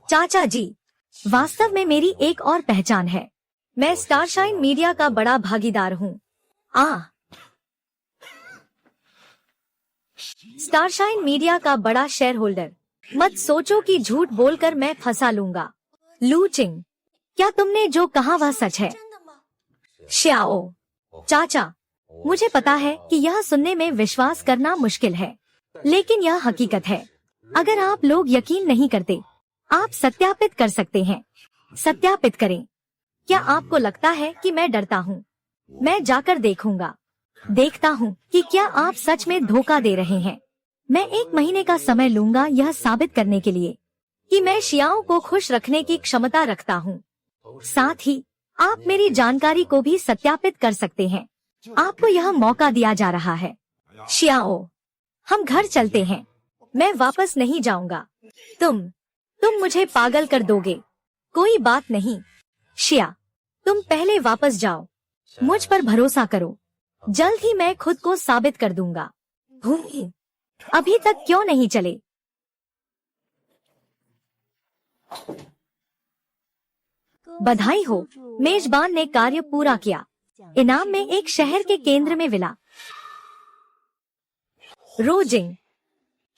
चाचा जी, वास्तव में मेरी एक और पहचान है। मैं स्टारशाइन मीडिया का बड़ा भागीदार हूँ। स्टारशाइन मीडिया का बड़ा शेयर होल्डर। मत सोचो कि झूठ बोलकर मैं फंसा लूंगा। लू चिंग, क्या तुमने जो कहा वह सच है? शियाओ, चाचा, मुझे पता है कि यह सुनने में विश्वास करना मुश्किल है, लेकिन यह हकीकत है। अगर आप लोग यकीन नहीं करते, आप सत्यापित कर सकते हैं। सत्यापित करें। क्या आपको लगता है कि मैं डरता हूँ? मैं जाकर देखूंगा। देखता हूँ कि क्या आप सच में धोखा दे रहे हैं। मैं 1 महीने का समय लूंगा यह साबित करने के लिए कि मैं शियाओं को खुश रखने की क्षमता रखता हूँ। साथ ही आप मेरी जानकारी को भी सत्यापित कर सकते हैं। आपको यह मौका दिया जा रहा है। शियाओ, हम घर चलते हैं। मैं वापस नहीं जाऊंगा। तुम मुझे पागल कर दोगे। कोई बात नहीं शिया, तुम पहले वापस जाओ। मुझ पर भरोसा करो। जल्द ही मैं खुद को साबित कर दूंगा। अभी तक क्यों नहीं चले? बधाई हो, मेजबान ने कार्य पूरा किया। इनाम में एक शहर के केंद्र में विला। रो जिंग,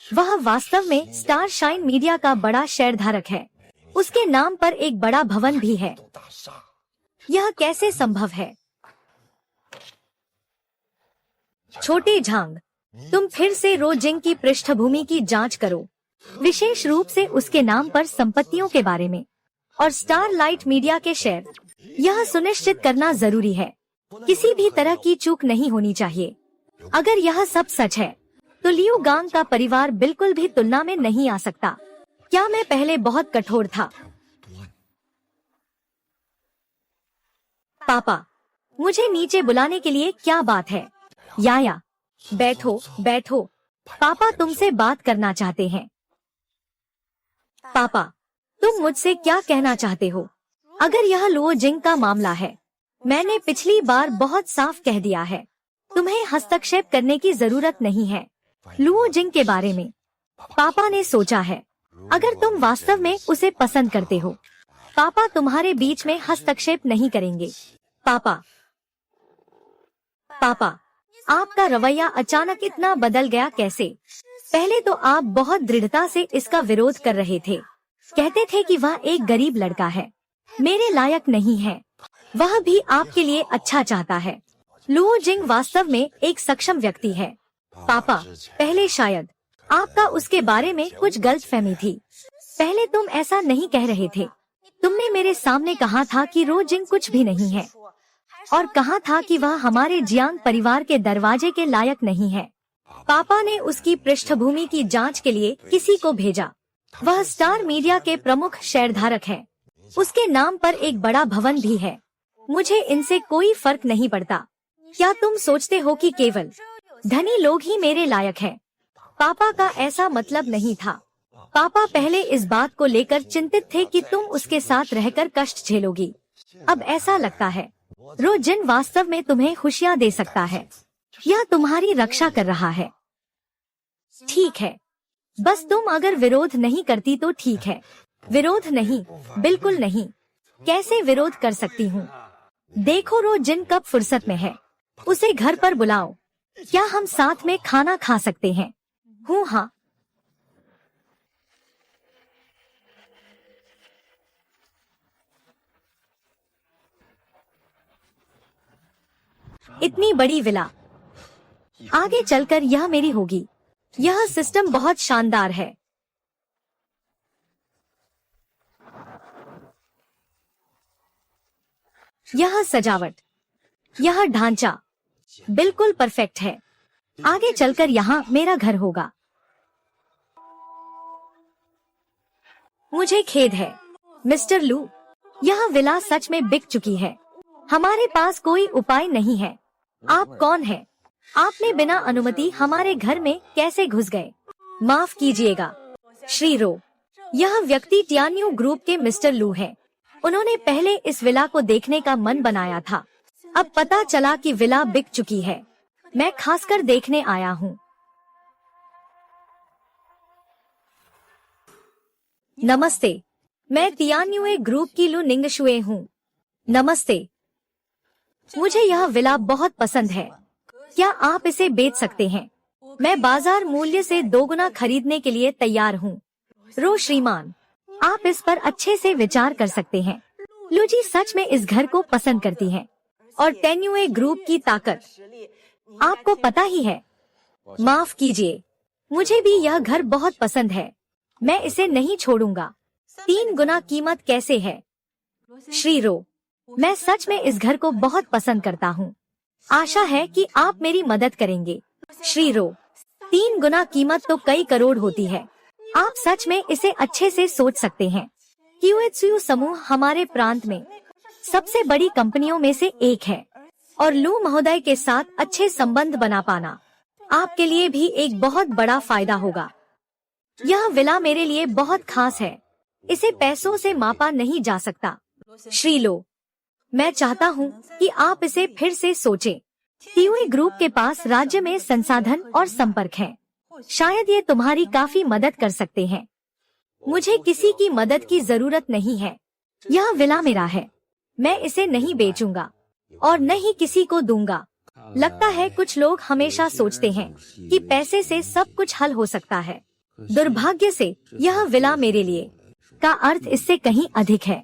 वह वास्तव में स्टार शाइन मीडिया का बड़ा शेयरधारक है। उसके नाम पर एक बड़ा भवन भी है। यह कैसे संभव है? छोटे झांग, तुम फिर से रो जिंग की पृष्ठभूमि की जांच करो, विशेष रूप से उसके नाम पर संपत्तियों के बारे में और स्टारलाइट मीडिया के शेयर। यह सुनिश्चित करना जरूरी है। किसी भी तरह की चूक नहीं होनी चाहिए। अगर यह सब सच है तो लियू गांग का परिवार बिल्कुल भी तुलना में नहीं आ सकता। क्या मैं पहले बहुत कठोर था? पापा, मुझे नीचे बुलाने के लिए क्या बात है? याया, बैठो बैठो। पापा तुमसे बात करना चाहते हैं। पापा, तुम मुझसे क्या कहना चाहते हो? अगर यह लुओ जिंग का मामला है, मैंने पिछली बार बहुत साफ कह दिया है। तुम्हें हस्तक्षेप करने की जरूरत नहीं है। लुओ जिंग के बारे में पापा ने सोचा है। अगर तुम वास्तव में उसे पसंद करते हो, पापा तुम्हारे बीच में हस्तक्षेप नहीं करेंगे। पापा, आपका रवैया अचानक इतना बदल गया कैसे? पहले तो आप बहुत दृढ़ता से इसका विरोध कर रहे थे। कहते थे कि वह एक गरीब लड़का है, मेरे लायक नहीं है। वह भी आपके लिए अच्छा चाहता है। लुओ जिंग वास्तव में एक सक्षम व्यक्ति है। पापा, पहले शायद आपका उसके बारे में कुछ गलतफहमी थी। पहले तुम ऐसा नहीं कह रहे थे। तुमने मेरे सामने कहा था कि रो जिंग कुछ भी नहीं है और कहा था कि वह हमारे जियांग परिवार के दरवाजे के लायक नहीं है। पापा ने उसकी पृष्ठभूमि की जांच के लिए किसी को भेजा। वह स्टार मीडिया के प्रमुख शेयरधारक है। उसके नाम पर एक बड़ा भवन भी है। मुझे इनसे कोई फर्क नहीं पड़ता। क्या तुम सोचते हो कि केवल धनी लोग ही मेरे लायक हैं? पापा का ऐसा मतलब नहीं था। पापा पहले इस बात को लेकर चिंतित थे कि तुम उसके साथ रहकर कष्ट झेलोगी। अब ऐसा लगता है रो जिन वास्तव में तुम्हें खुशियाँ दे सकता है। यह तुम्हारी रक्षा कर रहा है। ठीक है, बस तुम अगर विरोध नहीं करती तो ठीक है। विरोध नहीं, बिल्कुल नहीं। कैसे विरोध कर सकती हूँ? देखो रो जिन कब फुर्सत में है, उसे घर पर बुलाओ। क्या हम साथ में खाना खा सकते हैं? हूँ हाँ। इतनी बड़ी विला, आगे चलकर यह मेरी होगी। यह सिस्टम बहुत शानदार है। यह सजावट, यह ढांचा बिल्कुल परफेक्ट है। आगे चलकर यहाँ मेरा घर होगा। मुझे खेद है मिस्टर लू, यह विला सच में बिक चुकी है। हमारे पास कोई उपाय नहीं है। आप कौन हैं? आपने बिना अनुमति हमारे घर में कैसे घुस गए? माफ कीजिएगा श्री रो, यह व्यक्ति टियान्यू ग्रुप के मिस्टर लू हैं। उन्होंने पहले इस विला को देखने का मन बनाया था। अब पता चला कि विला बिक चुकी है। मैं खासकर देखने आया हूँ। नमस्ते, मैं टियान्यू ग्रुप की लू निंगशुए हूँ। नमस्ते, मुझे यह विला बहुत पसंद है। क्या आप इसे बेच सकते हैं? मैं बाजार मूल्य से दोगुना खरीदने के लिए तैयार हूँ। रो श्रीमान, आप इस पर अच्छे से विचार कर सकते हैं। लूजी सच में इस घर को पसंद करती हैं और टेन्युए ग्रुप की ताकत आपको पता ही है। माफ कीजिए, मुझे भी यह घर बहुत पसंद है। मैं इसे नहीं छोड़ूंगा। 3 गुना कीमत कैसे है? श्री रो, मैं सच में इस घर को बहुत पसंद करता हूँ। आशा है कि आप मेरी मदद करेंगे। श्री रो, 3 गुना कीमत तो कई करोड़ होती है। आप सच में इसे अच्छे से सोच सकते हैं। क्यूएचयू समूह हमारे प्रांत में सबसे बड़ी कंपनियों में से एक है और लू महोदय के साथ अच्छे संबंध बना पाना आपके लिए भी एक बहुत बड़ा फायदा होगा। यह विला मेरे लिए बहुत खास है, इसे पैसों से मापा नहीं जा सकता। श्री लो, मैं चाहता हूँ कि आप इसे फिर से सोचें। टीयूए ग्रुप के पास राज्य में संसाधन और संपर्क है, शायद ये तुम्हारी काफी मदद कर सकते हैं। मुझे किसी की मदद की जरूरत नहीं है, यह विला मेरा है, मैं इसे नहीं बेचूंगा और न ही किसी को दूंगा। लगता है कुछ लोग हमेशा सोचते हैं कि पैसे से सब कुछ हल हो सकता है। दुर्भाग्य से यह विला मेरे लिए का अर्थ इससे कहीं अधिक है।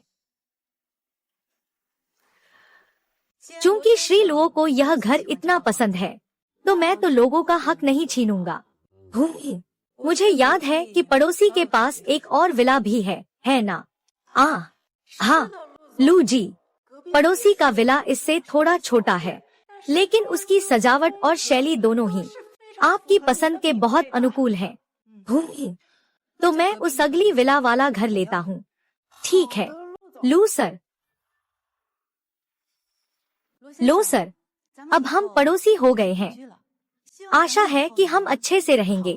चूंकि श्री लुओ को यह घर इतना पसंद है, तो मैं तो लोगों का हक नहीं छीनूंगा। मुझे याद है कि पड़ोसी के पास एक और विला भी है ना? हाँ, लू जी, पड़ोसी का विला इससे थोड़ा छोटा है, लेकिन उसकी सजावट और शैली दोनों ही आपकी पसंद के बहुत अनुकूल हैं। तो मैं उस अगली विला वाला घर लेता हूँ। ठीक है, लू सर। लो सर, अब हम पड़ोसी हो गए हैं। आशा है कि हम अच्छे से रहेंगे।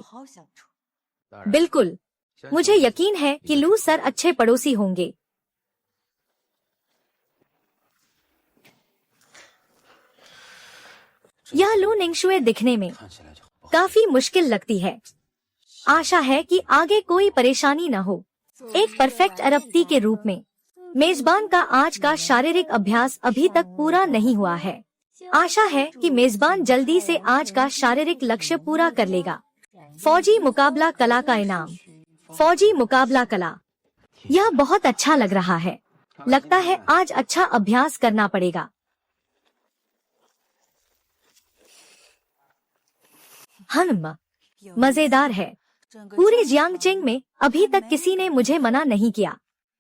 बिल्कुल, मुझे यकीन है कि लू सर अच्छे पड़ोसी होंगे। यह लू निंगशुए दिखने में काफी मुश्किल लगती है। आशा है कि आगे कोई परेशानी न हो। एक परफेक्ट अरबती के रूप में मेजबान का आज का शारीरिक अभ्यास अभी तक पूरा नहीं हुआ है। आशा है कि मेजबान जल्दी से आज का शारीरिक लक्ष्य पूरा कर लेगा। फौजी मुकाबला कला का इनाम। फौजी मुकाबला कला, यह बहुत अच्छा लग रहा है। लगता है आज अच्छा अभ्यास करना पड़ेगा। मजेदार है। पूरे जियांगचेंग में अभी तक किसी ने मुझे मना नहीं किया।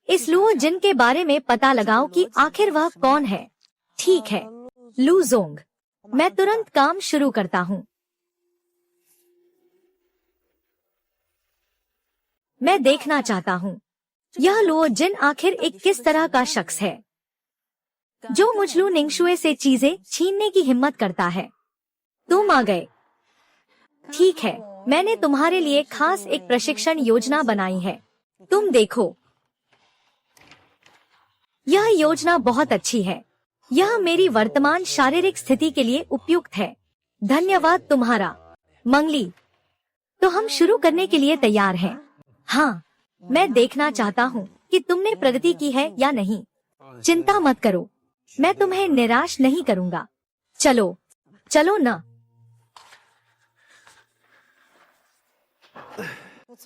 इस लुओ जिन के बारे में पता लगाओ कि आखिर वह कौन है। ठीक है, लू जोंग, मैं तुरंत काम शुरू करता हूँ। मैं देखना चाहता हूँ यह लुओ जिन आखिर एक किस तरह का शख्स है जो मुझ लू निंगशुए से चीजें छीनने की हिम्मत करता है। तुम आ गए। ठीक है, मैंने तुम्हारे लिए खास एक प्रशिक्षण योजना बनाई है। तुम देखो, यह योजना बहुत अच्छी है। यह मेरी वर्तमान शारीरिक स्थिति के लिए उपयुक्त है। धन्यवाद तुम्हारा, मंगली। तो हम शुरू करने के लिए तैयार हैं। हाँ, मैं देखना चाहता हूँ कि तुमने प्रगति की है या नहीं। चिंता मत करो, मैं तुम्हें निराश नहीं करूँगा। चलो, चलो ना।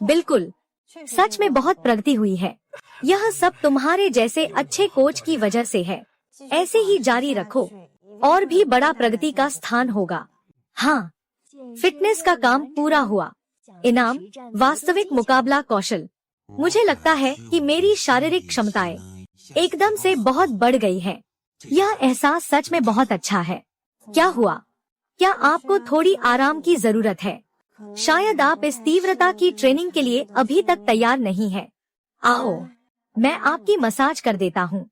बिल्कुल, सच में बहुत प्रगति हुई है। यह सब तुम्हारे जैसे अच्छे कोच की वजह से है। ऐसे ही जारी रखो, और भी बड़ा प्रगति का स्थान होगा। हाँ, फिटनेस का काम पूरा हुआ। इनाम, वास्तविक मुकाबला कौशल। मुझे लगता है कि मेरी शारीरिक क्षमताएं एकदम से बहुत बढ़ गई है। यह एहसास सच में बहुत अच्छा है। क्या हुआ? क्या आपको थोड़ी आराम की जरूरत है? शायद आप इस तीव्रता की ट्रेनिंग के लिए अभी तक तैयार नहीं है। आओ, मैं आपकी मसाज कर देता हूँ।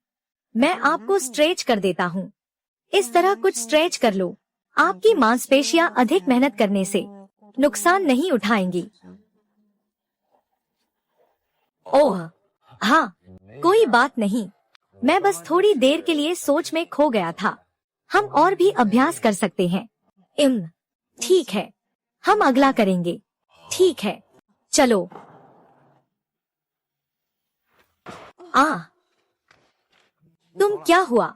मैं आपको स्ट्रेच कर देता हूँ। इस तरह कुछ स्ट्रेच कर लो। आपकी मांसपेशियां अधिक मेहनत करने से नुकसान नहीं उठाएंगी। ओह, हाँ, कोई बात नहीं। मैं बस थोड़ी देर के लिए सोच में खो गया था। हम और भी अभ्यास कर सकते हैं। ठीक है, हम अगला करेंगे। ठीक है, चलो। तुम क्या हुआ?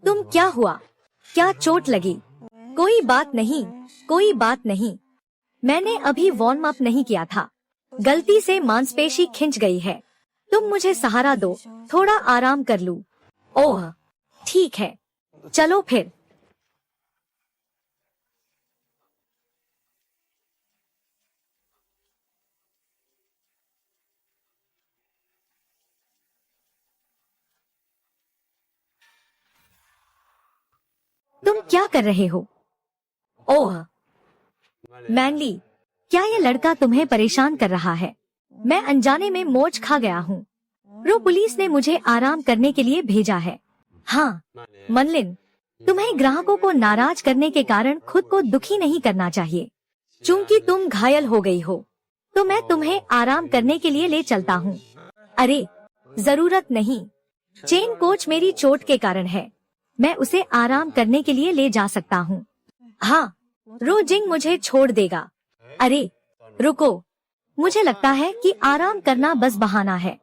तुम क्या हुआ? क्या चोट लगी? कोई बात नहीं, कोई बात नहीं। मैंने अभी वार्म अप नहीं किया था। गलती से मांसपेशी खिंच गई है। तुम मुझे सहारा दो, थोड़ा आराम कर लूं। ओह, ठीक है, चलो फिर। तुम क्या कर रहे हो? ओह, मैनली, क्या ये लड़का तुम्हें परेशान कर रहा है? मैं अनजाने में मोच खा गया हूँ। रो पुलिस ने मुझे आराम करने के लिए भेजा है। हाँ मनलिन, तुम्हें ग्राहकों को नाराज करने के कारण खुद को दुखी नहीं करना चाहिए। चूंकि तुम घायल हो गई हो तो मैं तुम्हें आराम करने के लिए ले चलता हूँ। अरे जरूरत नहीं, चेन कोच मेरी चोट के कारण है, मैं उसे आराम करने के लिए ले जा सकता हूँ। हाँ रो जिंग मुझे छोड़ देगा। अरे रुको, मुझे लगता है कि आराम करना बस बहाना है।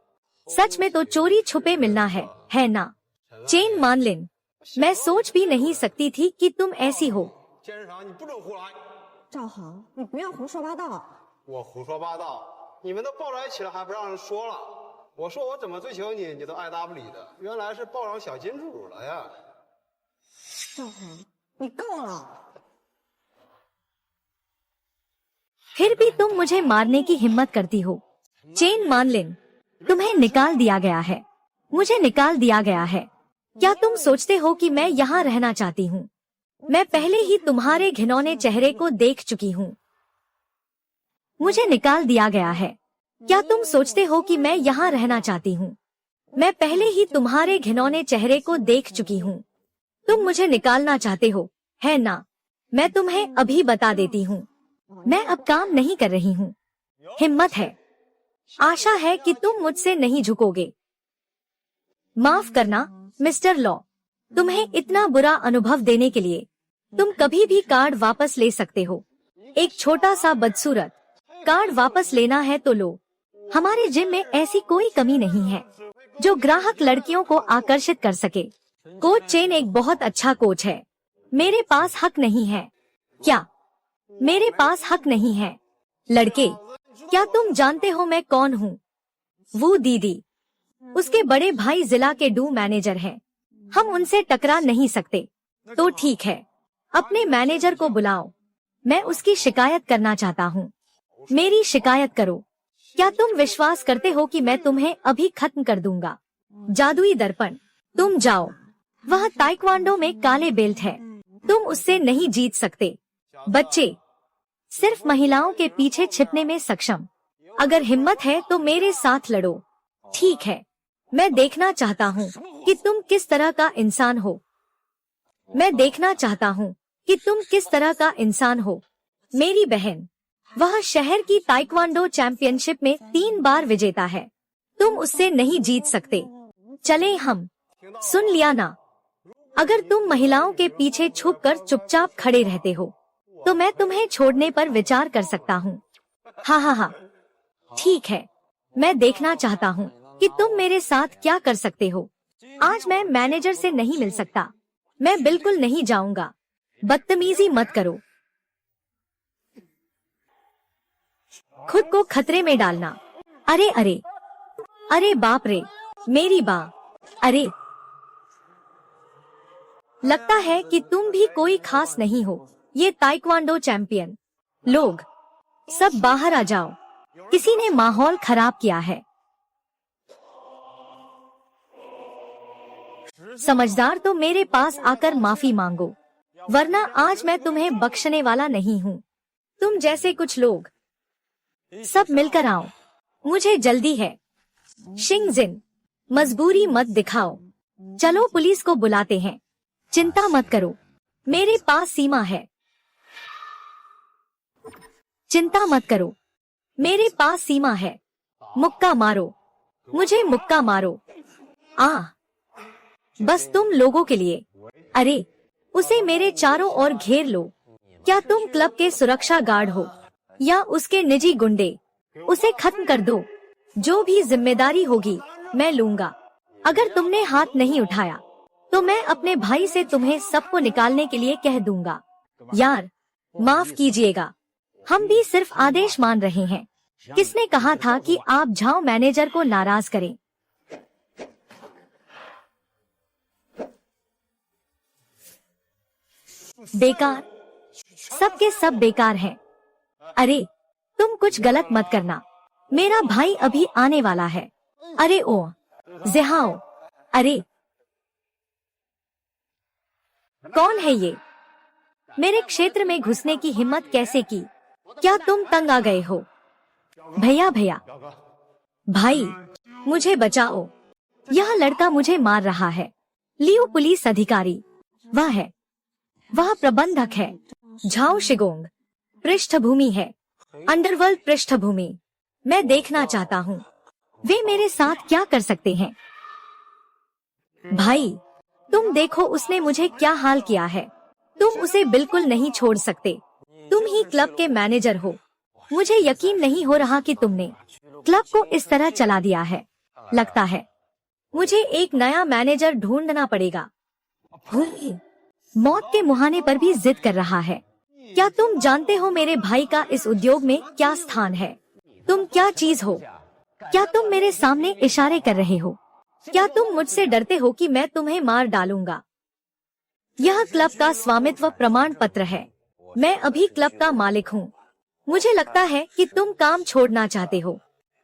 सच में तो चोरी छुपे मिलना है ना? चेन मानलिन, मैं सोच भी नहीं सकती थी कि तुम ऐसी हो। 健身房你不准胡来！赵航，你不要胡说八道。我胡说八道，你们都抱在一起了还不让人说了？我说我怎么追求你，你都爱答不理的，原来是抱上小金主了呀！赵航，你够了。 फिर भी तुम मुझे मारने की हिम्मत करती हो। चेन मानलिन, तुम्हें निकाल दिया गया है, मुझे निकाल दिया गया है। क्या तुम सोचते हो कि मैं यहाँ रहना चाहती हूँ? मैं पहले ही तुम्हारे घिनौने चेहरे को देख चुकी हूँ। मुझे निकाल दिया गया है। क्या तुम सोचते हो कि मैं यहाँ रहना चाहती हूँ? मैं पहले ही तुम्हारे घिनौने चेहरे को देख चुकी हूँ। तुम मुझे निकालना चाहते हो, है ना? मैं तुम्हें अभी बता देती हूँ, मैं अब काम नहीं कर रही हूँ। हिम्मत है, आशा है कि तुम मुझसे नहीं झुकोगे। माफ करना मिस्टर लॉ, तुम्हें इतना बुरा अनुभव देने के लिए। तुम कभी भी कार्ड वापस ले सकते हो। एक छोटा सा बदसूरत, कार्ड वापस लेना है तो लो। हमारे जिम में ऐसी कोई कमी नहीं है जो ग्राहक लड़कियों को आकर्षित कर सके। कोच चेन एक बहुत अच्छा कोच है। मेरे पास हक नहीं है। क्या मेरे पास हक नहीं है? लड़के, क्या तुम जानते हो मैं कौन हूँ? वो दीदी, उसके बड़े भाई जिला के डू मैनेजर हैं। हम उनसे टकरा नहीं सकते। तो ठीक है, अपने मैनेजर को बुलाओ, मैं उसकी शिकायत करना चाहता हूँ। मेरी शिकायत करो। क्या तुम विश्वास करते हो कि मैं तुम्हें अभी खत्म कर दूंगा? जादुई दर्पण, तुम जाओ। वह ताइक्वांडो में काले बेल्ट है, तुम उससे नहीं जीत सकते। बच्चे, सिर्फ महिलाओं के पीछे छिपने में सक्षम। अगर हिम्मत है तो मेरे साथ लड़ो। ठीक है, मैं देखना चाहता हूँ कि तुम किस तरह का इंसान हो। मैं देखना चाहता हूँ कि तुम किस तरह का इंसान हो। मेरी बहन, वह शहर की ताइक्वांडो चैंपियनशिप में 3 बार विजेता है। तुम उससे नहीं जीत सकते। चले हम। सुन लिया ना? अगर तुम महिलाओं के पीछे छुपकर चुपचाप खड़े रहते हो तो मैं तुम्हें छोड़ने पर विचार कर सकता हूँ। हाँ, ठीक है, मैं देखना चाहता हूँ कि तुम मेरे साथ क्या कर सकते हो। आज मैं मैनेजर से नहीं मिल सकता। मैं बिल्कुल नहीं जाऊंगा। बदतमीजी मत करो। खुद को खतरे में डालना। अरे अरे अरे बाप रे, मेरी बा। अरे, लगता है कि तुम भी कोई खास नहीं हो। ये ताइक्वांडो चैंपियन लोग सब बाहर आ जाओ। किसी ने माहौल खराब किया है। समझदार तो मेरे पास आकर माफी मांगो, वरना आज मैं तुम्हें बख्शने वाला नहीं हूँ। तुम जैसे कुछ लोग सब मिलकर आओ, मुझे जल्दी है। शिंगजिन, मजबूरी मत दिखाओ। चलो पुलिस को बुलाते हैं। चिंता मत करो, मेरे पास सीमा है। चिंता मत करो, मेरे पास सीमा है। मुक्का मारो, मुझे मुक्का मारो। बस तुम लोगों के लिए। अरे, उसे मेरे चारों ओर घेर लो। क्या तुम क्लब के सुरक्षा गार्ड हो या उसके निजी गुंडे? उसे खत्म कर दो। जो भी जिम्मेदारी होगी मैं लूंगा। अगर तुमने हाथ नहीं उठाया तो मैं अपने भाई से तुम्हें सबको निकालने के लिए कह दूंगा। यार, माफ कीजिएगा, हम भी सिर्फ आदेश मान रहे हैं। किसने कहा था कि आप झाओ मैनेजर को नाराज करें? बेकार, सबके सब बेकार हैं। अरे, तुम कुछ गलत मत करना, मेरा भाई अभी आने वाला है। अरे ओ जिहाओ, अरे कौन है ये? मेरे क्षेत्र में घुसने की हिम्मत कैसे की? क्या तुम तंग आ गए हो? भैया भैया, भाई, मुझे बचाओ, यह लड़का मुझे मार रहा है। लियो पुलिस अधिकारी, वह प्रबंधक है। झाओ शिगोंग पृष्ठभूमि है, अंडरवर्ल्ड पृष्ठभूमि। मैं देखना चाहता हूँ वे मेरे साथ क्या कर सकते हैं। भाई, तुम देखो उसने मुझे क्या हाल किया है। तुम उसे बिल्कुल नहीं छोड़ सकते। तुम ही क्लब के मैनेजर हो। मुझे यकीन नहीं हो रहा कि तुमने क्लब को इस तरह चला दिया है। लगता है मुझे एक नया मैनेजर ढूंढना पड़ेगा। मौत के मुहाने पर भी जिद कर रहा है। क्या तुम जानते हो मेरे भाई का इस उद्योग में क्या स्थान है? तुम क्या चीज हो? क्या तुम मेरे सामने इशारे कर रहे हो? क्या तुम मुझसे डरते हो कि मैं तुम्हें मार डालूंगा? यह क्लब का स्वामित्व प्रमाण पत्र है। मैं अभी क्लब का मालिक हूँ। मुझे लगता है कि तुम काम छोड़ना चाहते हो।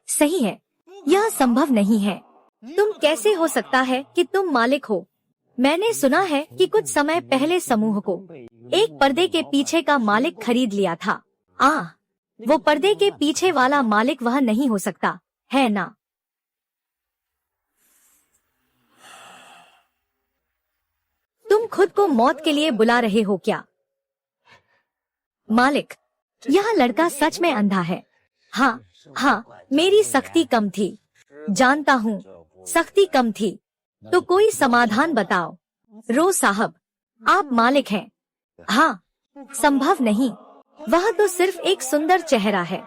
सही है, यह संभव नहीं है। तुम कैसे हो सकता है कि तुम मालिक हो? मैंने सुना है कि कुछ समय पहले समूह को एक पर्दे के पीछे का मालिक खरीद लिया था। वो पर्दे के पीछे वाला मालिक वह नहीं हो सकता है ना? तुम खुद को मौत के लिए बुला रहे हो क्या? मालिक, यह लड़का सच में अंधा है। हाँ, मेरी सख्ती कम थी। जानता हूँ, सख्ती कम थी। तो कोई समाधान बताओ। रो साहब, आप मालिक हैं। हाँ, संभव नहीं। वह तो सिर्फ एक सुंदर चेहरा है।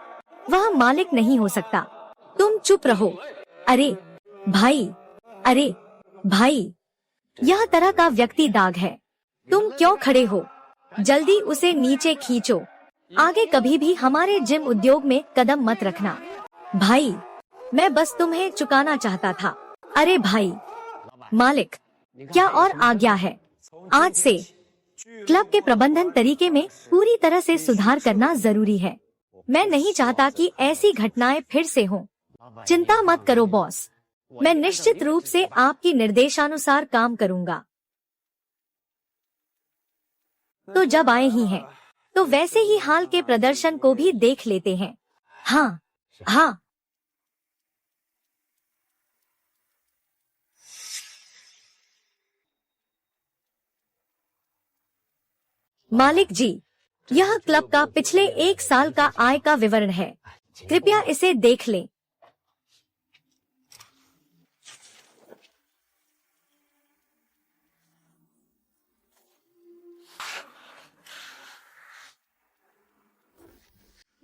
वह मालिक नहीं हो सकता। तुम चुप रहो। अरे भाई, यह तरह का व्यक्ति दाग है। तुम क्यों खड़े हो? जल्दी उसे नीचे खींचो। आगे कभी भी हमारे जिम उद्योग में कदम मत रखना। भाई, मैं बस तुम्हें चुकाना चाहता था। अरे भाई, मालिक, क्या और आज्ञा है? आज से क्लब के प्रबंधन तरीके में पूरी तरह से सुधार करना जरूरी है। मैं नहीं चाहता कि ऐसी घटनाएं फिर से हों। चिंता मत करो बॉस, मैं निश्चित रूप से आपकी निर्देशानुसार काम करूंगा। तो जब आए ही हैं, तो वैसे ही हाल के प्रदर्शन को भी देख लेते हैं। हाँ। मालिक जी, यह क्लब का पिछले 1 साल का आय का विवरण है। कृपया इसे देख लें।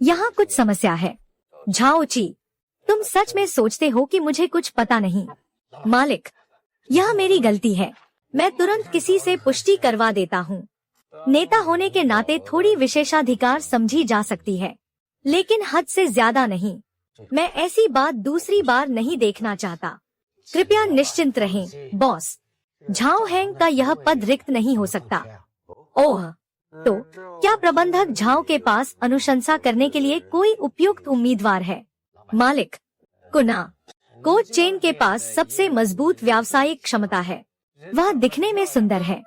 यहाँ कुछ समस्या है। झाओ ची, तुम सच में सोचते हो कि मुझे कुछ पता नहीं? मालिक, यह मेरी गलती है। मैं तुरंत किसी से पुष्टि करवा देता हूँ। नेता होने के नाते थोड़ी विशेषाधिकार समझी जा सकती है, लेकिन हद से ज्यादा नहीं। मैं ऐसी बात दूसरी बार नहीं देखना चाहता। कृपया निश्चिंत रहें बॉस। झाओ हैंग का यह पद रिक्त नहीं हो सकता। ओह, तो क्या प्रबंधक झाओ के पास अनुशंसा करने के लिए कोई उपयुक्त उम्मीदवार है? मालिक, कोच चेन के पास सबसे मजबूत व्यावसायिक क्षमता है। वह दिखने में सुंदर है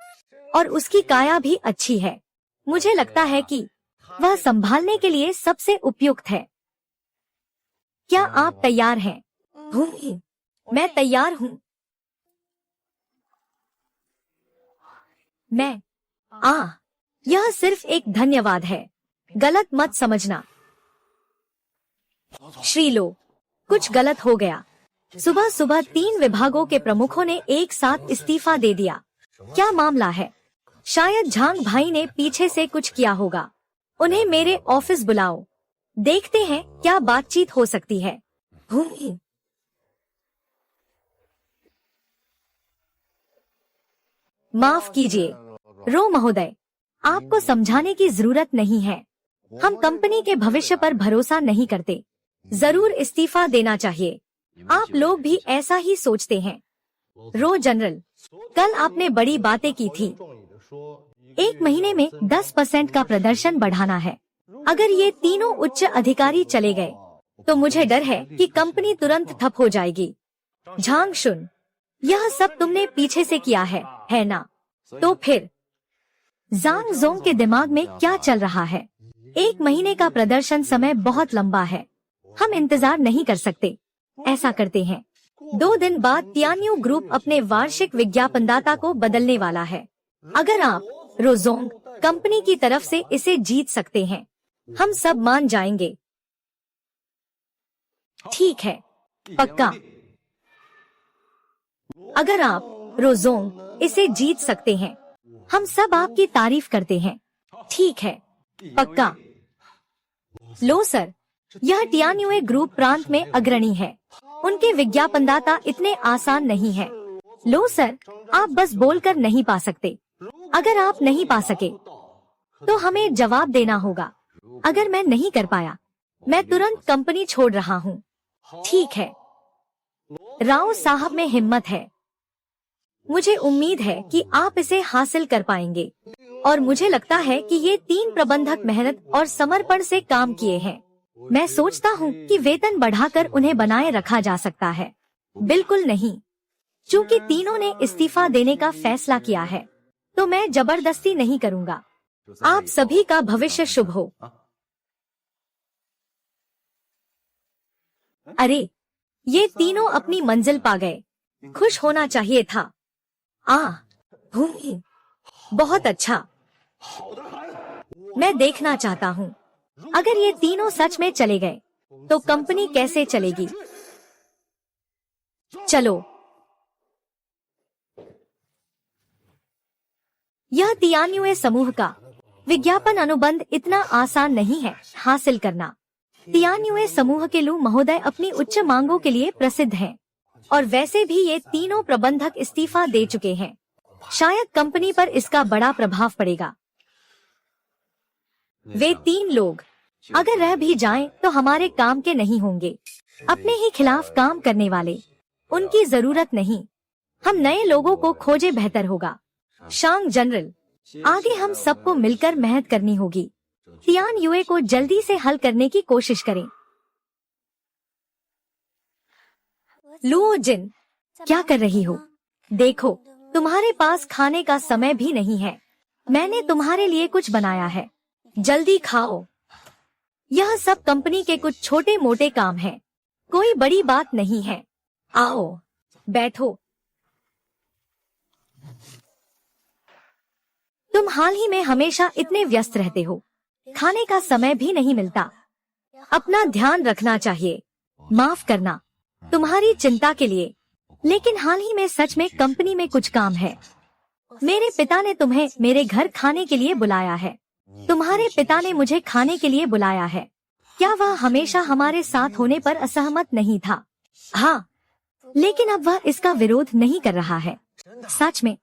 और उसकी काया भी अच्छी है। मुझे लगता है कि वह संभालने के लिए सबसे उपयुक्त है। क्या आप तैयार हैं? मैं तैयार हूँ। यह सिर्फ एक धन्यवाद है, गलत मत समझना। श्रीलो, कुछ गलत हो गया। सुबह सुबह 3 विभागों के प्रमुखों ने एक साथ इस्तीफा दे दिया। क्या मामला है? शायद झांग भाई ने पीछे से कुछ किया होगा। उन्हें मेरे ऑफिस बुलाओ। देखते हैं क्या बातचीत हो सकती है। माफ कीजिए रो महोदय, आपको समझाने की जरूरत नहीं है। हम कंपनी के भविष्य पर भरोसा नहीं करते। जरूर इस्तीफा देना चाहिए। आप लोग भी ऐसा ही सोचते हैं। रो जनरल, कल आपने बड़ी बातें की थी। 1 महीने में 10% का प्रदर्शन बढ़ाना है। अगर ये तीनों उच्च अधिकारी चले गए तो मुझे डर है कि कंपनी तुरंत ठप हो जाएगी। झांग शुन, यह सब तुमने पीछे से किया है ना? तो फिर जांग जोंग के दिमाग में क्या चल रहा है? 1 महीने का प्रदर्शन समय बहुत लंबा है। हम इंतजार नहीं कर सकते। ऐसा करते हैं। 2 दिन बाद तियान्यू ग्रुप अपने वार्षिक विज्ञापनदाता को बदलने वाला है। अगर आप रोजोंग कंपनी की तरफ से इसे जीत सकते हैं, हम सब मान जाएंगे। ठीक है, पक्का। अगर आप रोजोंग इसे जीत सकते हैं, हम सब आपकी तारीफ करते हैं। ठीक है, पक्का। लो सर, यह तियान्युए ग्रुप प्रांत में अग्रणी है। उनके विज्ञापनदाता इतने आसान नहीं है। लो सर, आप बस बोलकर नहीं पा सकते। अगर आप नहीं पा सके, तो हमें जवाब देना होगा। अगर मैं नहीं कर पाया, मैं तुरंत कंपनी छोड़ रहा हूँ। ठीक है। राव साहब में हिम्मत है। मुझे उम्मीद है कि आप इसे हासिल कर पाएंगे, और मुझे लगता है कि ये 3 प्रबंधक मेहनत और समर्पण से काम किए हैं। मैं सोचता हूँ कि वेतन बढ़ाकर उन्हें बनाए रखा जा सकता है। बिल्कुल नहीं। चूँकि तीनों ने इस्तीफा देने का फैसला किया है, तो मैं जबरदस्ती नहीं करूँगा। आप सभी का भविष्य शुभ हो। अरे, ये तीनों अपनी मंजिल पा गए। खुश होना चाहिए था। भूमि, बहुत अच्छा। मैं देखना चाहता हूँ, अगर ये तीनों सच में चले गए, तो कंपनी कैसे चलेगी। चलो। यह तियान्युए समूह का विज्ञापन अनुबंध इतना आसान नहीं है हासिल करना। तियान्युए समूह के लू महोदय अपनी उच्च मांगों के लिए प्रसिद्ध हैं, और वैसे भी ये तीनों प्रबंधक इस्तीफा दे चुके हैं। शायद कंपनी पर इसका बड़ा प्रभाव पड़ेगा। वे 3 लोग अगर रह भी जाएं, तो हमारे काम के नहीं होंगे। अपने ही खिलाफ काम करने वाले, उनकी जरूरत नहीं। हम नए लोगों को खोजे, बेहतर होगा। शांग जनरल, आगे हम सबको मिलकर मेहनत करनी होगी। तियान्युए को जल्दी से हल करने की कोशिश करें। लुओ जिन, क्या कर रही हो? देखो, तुम्हारे पास खाने का समय भी नहीं है। मैंने तुम्हारे लिए कुछ बनाया है, जल्दी खाओ। यह सब कंपनी के कुछ छोटे मोटे काम हैं, कोई बड़ी बात नहीं है। आओ, बैठो। तुम हाल ही में हमेशा इतने व्यस्त रहते हो, खाने का समय भी नहीं मिलता। अपना ध्यान रखना चाहिए। माफ करना तुम्हारी चिंता के लिए, लेकिन हाल ही में सच में कंपनी में कुछ काम है। मेरे पिता ने तुम्हें मेरे घर खाने के लिए बुलाया है। तुम्हारे पिता ने मुझे खाने के लिए बुलाया है। क्या वह हमेशा हमारे साथ होने पर असहमत नहीं था? हाँ, लेकिन अब वह इसका विरोध नहीं कर रहा है। सच में?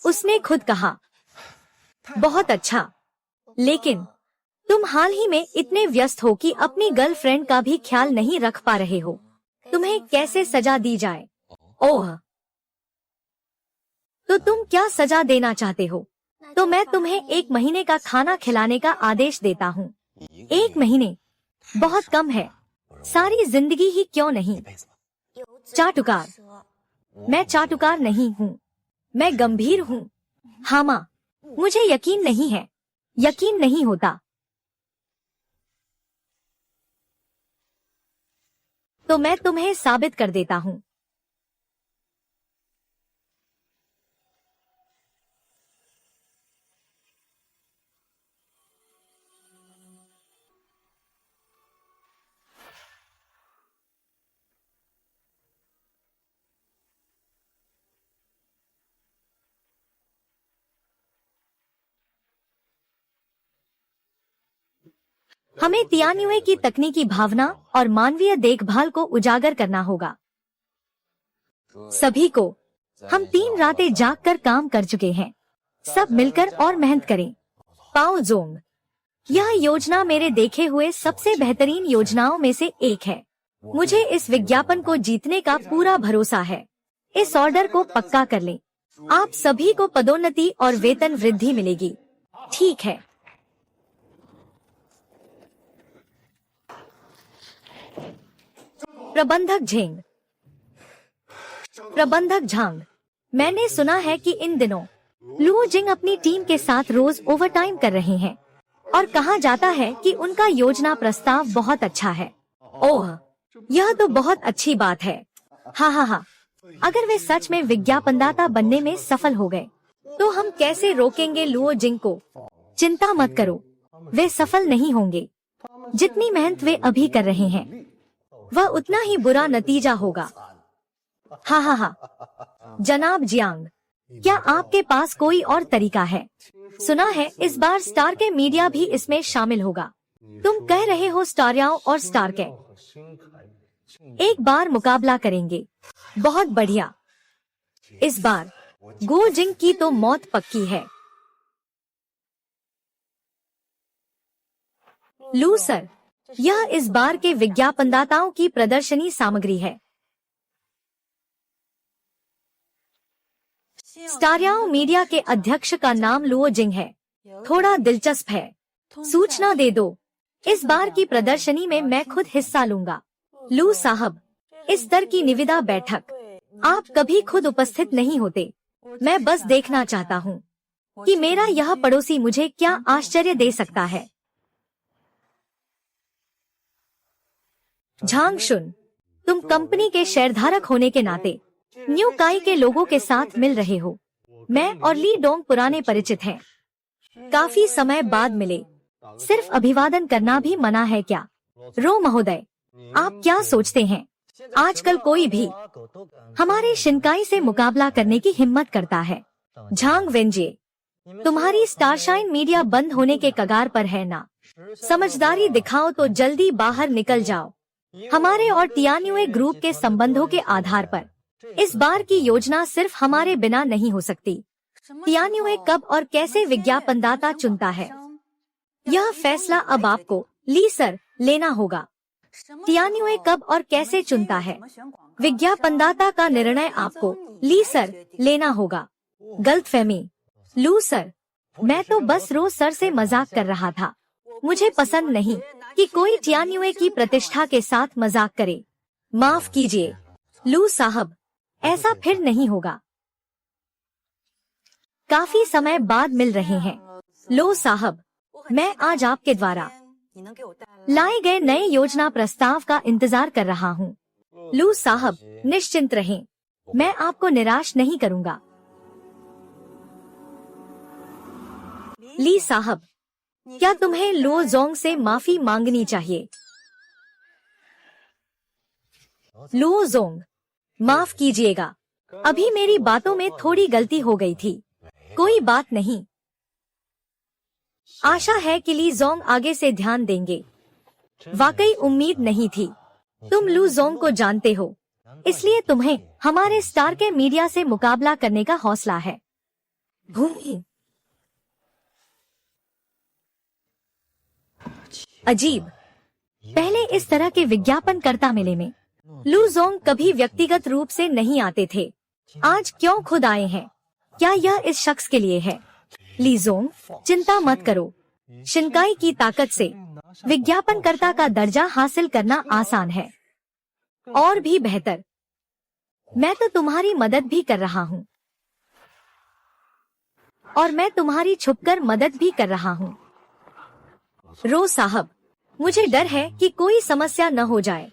उसने खुद कहा। बहुत अच्छा, लेकिन तुम हाल ही में इतने व्यस्त हो कि अपनी गर्लफ्रेंड का भी ख्याल नहीं रख पा रहे हो। तुम्हें कैसे सजा दी जाए? ओह, तो तुम क्या सजा देना चाहते हो? तो मैं तुम्हें 1 महीने का खाना खिलाने का आदेश देता हूँ। 1 महीने बहुत कम है। सारी जिंदगी ही क्यों नहीं? चाटुकार, मैं चाटुकार नहीं हूँ, मैं गंभीर हूँ। हाँ माँ, मुझे यकीन नहीं है, यकीन नहीं होता। तो मैं तुम्हें साबित कर देता हूँ। हमें तियान्युए की तकनीकी भावना और मानवीय देखभाल को उजागर करना होगा। सभी को, हम 3 रातें जागकर काम कर चुके हैं। सब मिलकर और मेहनत करें। पाओ जोंग, यह योजना मेरे देखे हुए सबसे बेहतरीन योजनाओं में से एक है। मुझे इस विज्ञापन को जीतने का पूरा भरोसा है। इस ऑर्डर को पक्का कर लें। आप सभी को पदोन्नति और वेतन वृद्धि मिलेगी। ठीक है। प्रबंधक झेंग, प्रबंधक झांग, मैंने सुना है कि इन दिनों लुओ जिंग अपनी टीम के साथ रोज ओवरटाइम कर रहे हैं। और कहा जाता है कि उनका योजना प्रस्ताव बहुत अच्छा है। ओह, यह तो बहुत अच्छी बात है। हा। अगर वे सच में विज्ञापनदाता बनने में सफल हो गए तो हम कैसे रोकेंगे लुओ जिंग को? चिंता मत करो, वे सफल नहीं होंगे। जितनी मेहनत वे अभी कर रहे हैं वह उतना ही बुरा नतीजा होगा। हा। जनाब जियांग, क्या आपके पास कोई और तरीका है? सुना है इस बार स्टार के मीडिया भी इसमें शामिल होगा। तुम कह रहे हो स्टारयाओ और स्टार के एक बार मुकाबला करेंगे? बहुत बढ़िया। इस बार गो जिंग की तो मौत पक्की है। लू सर, यह इस बार के विज्ञापनदाताओं की प्रदर्शनी सामग्री है। स्टारयाओ मीडिया के अध्यक्ष का नाम लुओ जिंग है। थोड़ा दिलचस्प है। सूचना दे दो, इस बार की प्रदर्शनी में मैं खुद हिस्सा लूंगा। लू साहब, इस स्तर की निविदा बैठक आप कभी खुद उपस्थित नहीं होते। मैं बस देखना चाहता हूँ कि मेरा यह पड़ोसी मुझे क्या आश्चर्य दे सकता है। झांग शुन, तुम कंपनी के शेयरधारक होने के नाते न्यू काई के लोगों के साथ मिल रहे हो। मैं और ली डोंग पुराने परिचित हैं। काफी समय बाद मिले, सिर्फ अभिवादन करना भी मना है क्या? रो महोदय, आप क्या सोचते हैं आजकल कोई भी हमारे शिनकाई से मुकाबला करने की हिम्मत करता है? झांग वेंजे, तुम्हारी स्टारशाइन मीडिया बंद होने के कगार पर है ना? समझदारी दिखाओ तो जल्दी बाहर निकल जाओ। हमारे और टियान्युए ग्रुप के संबंधों के आधार पर इस बार की योजना सिर्फ हमारे बिना नहीं हो सकती। टियान्युए कब और कैसे विज्ञापनदाता चुनता है, यह फैसला अब आपको ली सर लेना होगा। टियान्युए कब और कैसे चुनता है, विज्ञापनदाता का निर्णय आपको ली सर लेना होगा। गलतफहमी। लू सर, मैं तो बस रो सर से मजाक कर रहा था। मुझे पसंद नहीं कि कोई टियान्युए की प्रतिष्ठा के साथ मजाक करे। माफ कीजिए लू साहब, ऐसा फिर नहीं होगा। काफी समय बाद मिल रहे हैं। लो साहब, मैं आज आपके द्वारा लाए गए नए योजना प्रस्ताव का इंतजार कर रहा हूँ। लू साहब, निश्चिंत रहें, मैं आपको निराश नहीं करूँगा। ली साहब, क्या तुम्हें लो जोंग से माफी मांगनी चाहिए? लो जोंग, माफ कीजिएगा, अभी मेरी बातों में थोड़ी गलती हो गई थी। कोई बात नहीं। आशा है कि ली जोंग आगे से ध्यान देंगे। वाकई उम्मीद नहीं थी। तुम लू जोंग को जानते हो, इसलिए तुम्हें हमारे स्टार के मीडिया से मुकाबला करने का हौसला है। भूमि, अजीब, पहले इस तरह के विज्ञापनकर्ता मेले में लू जोंग कभी व्यक्तिगत रूप से नहीं आते थे। आज क्यों खुद आए हैं? क्या यह इस शख्स के लिए है? ली जोंग, चिंता मत करो। शिनकाई की ताकत से विज्ञापनकर्ता का दर्जा हासिल करना आसान है, और भी बेहतर। मैं तो तुम्हारी मदद भी कर रहा हूँ, और मैं तुम्हारी छुपकर मदद भी कर रहा हूँ। रो साहब, मुझे डर है कि कोई समस्या न हो जाए।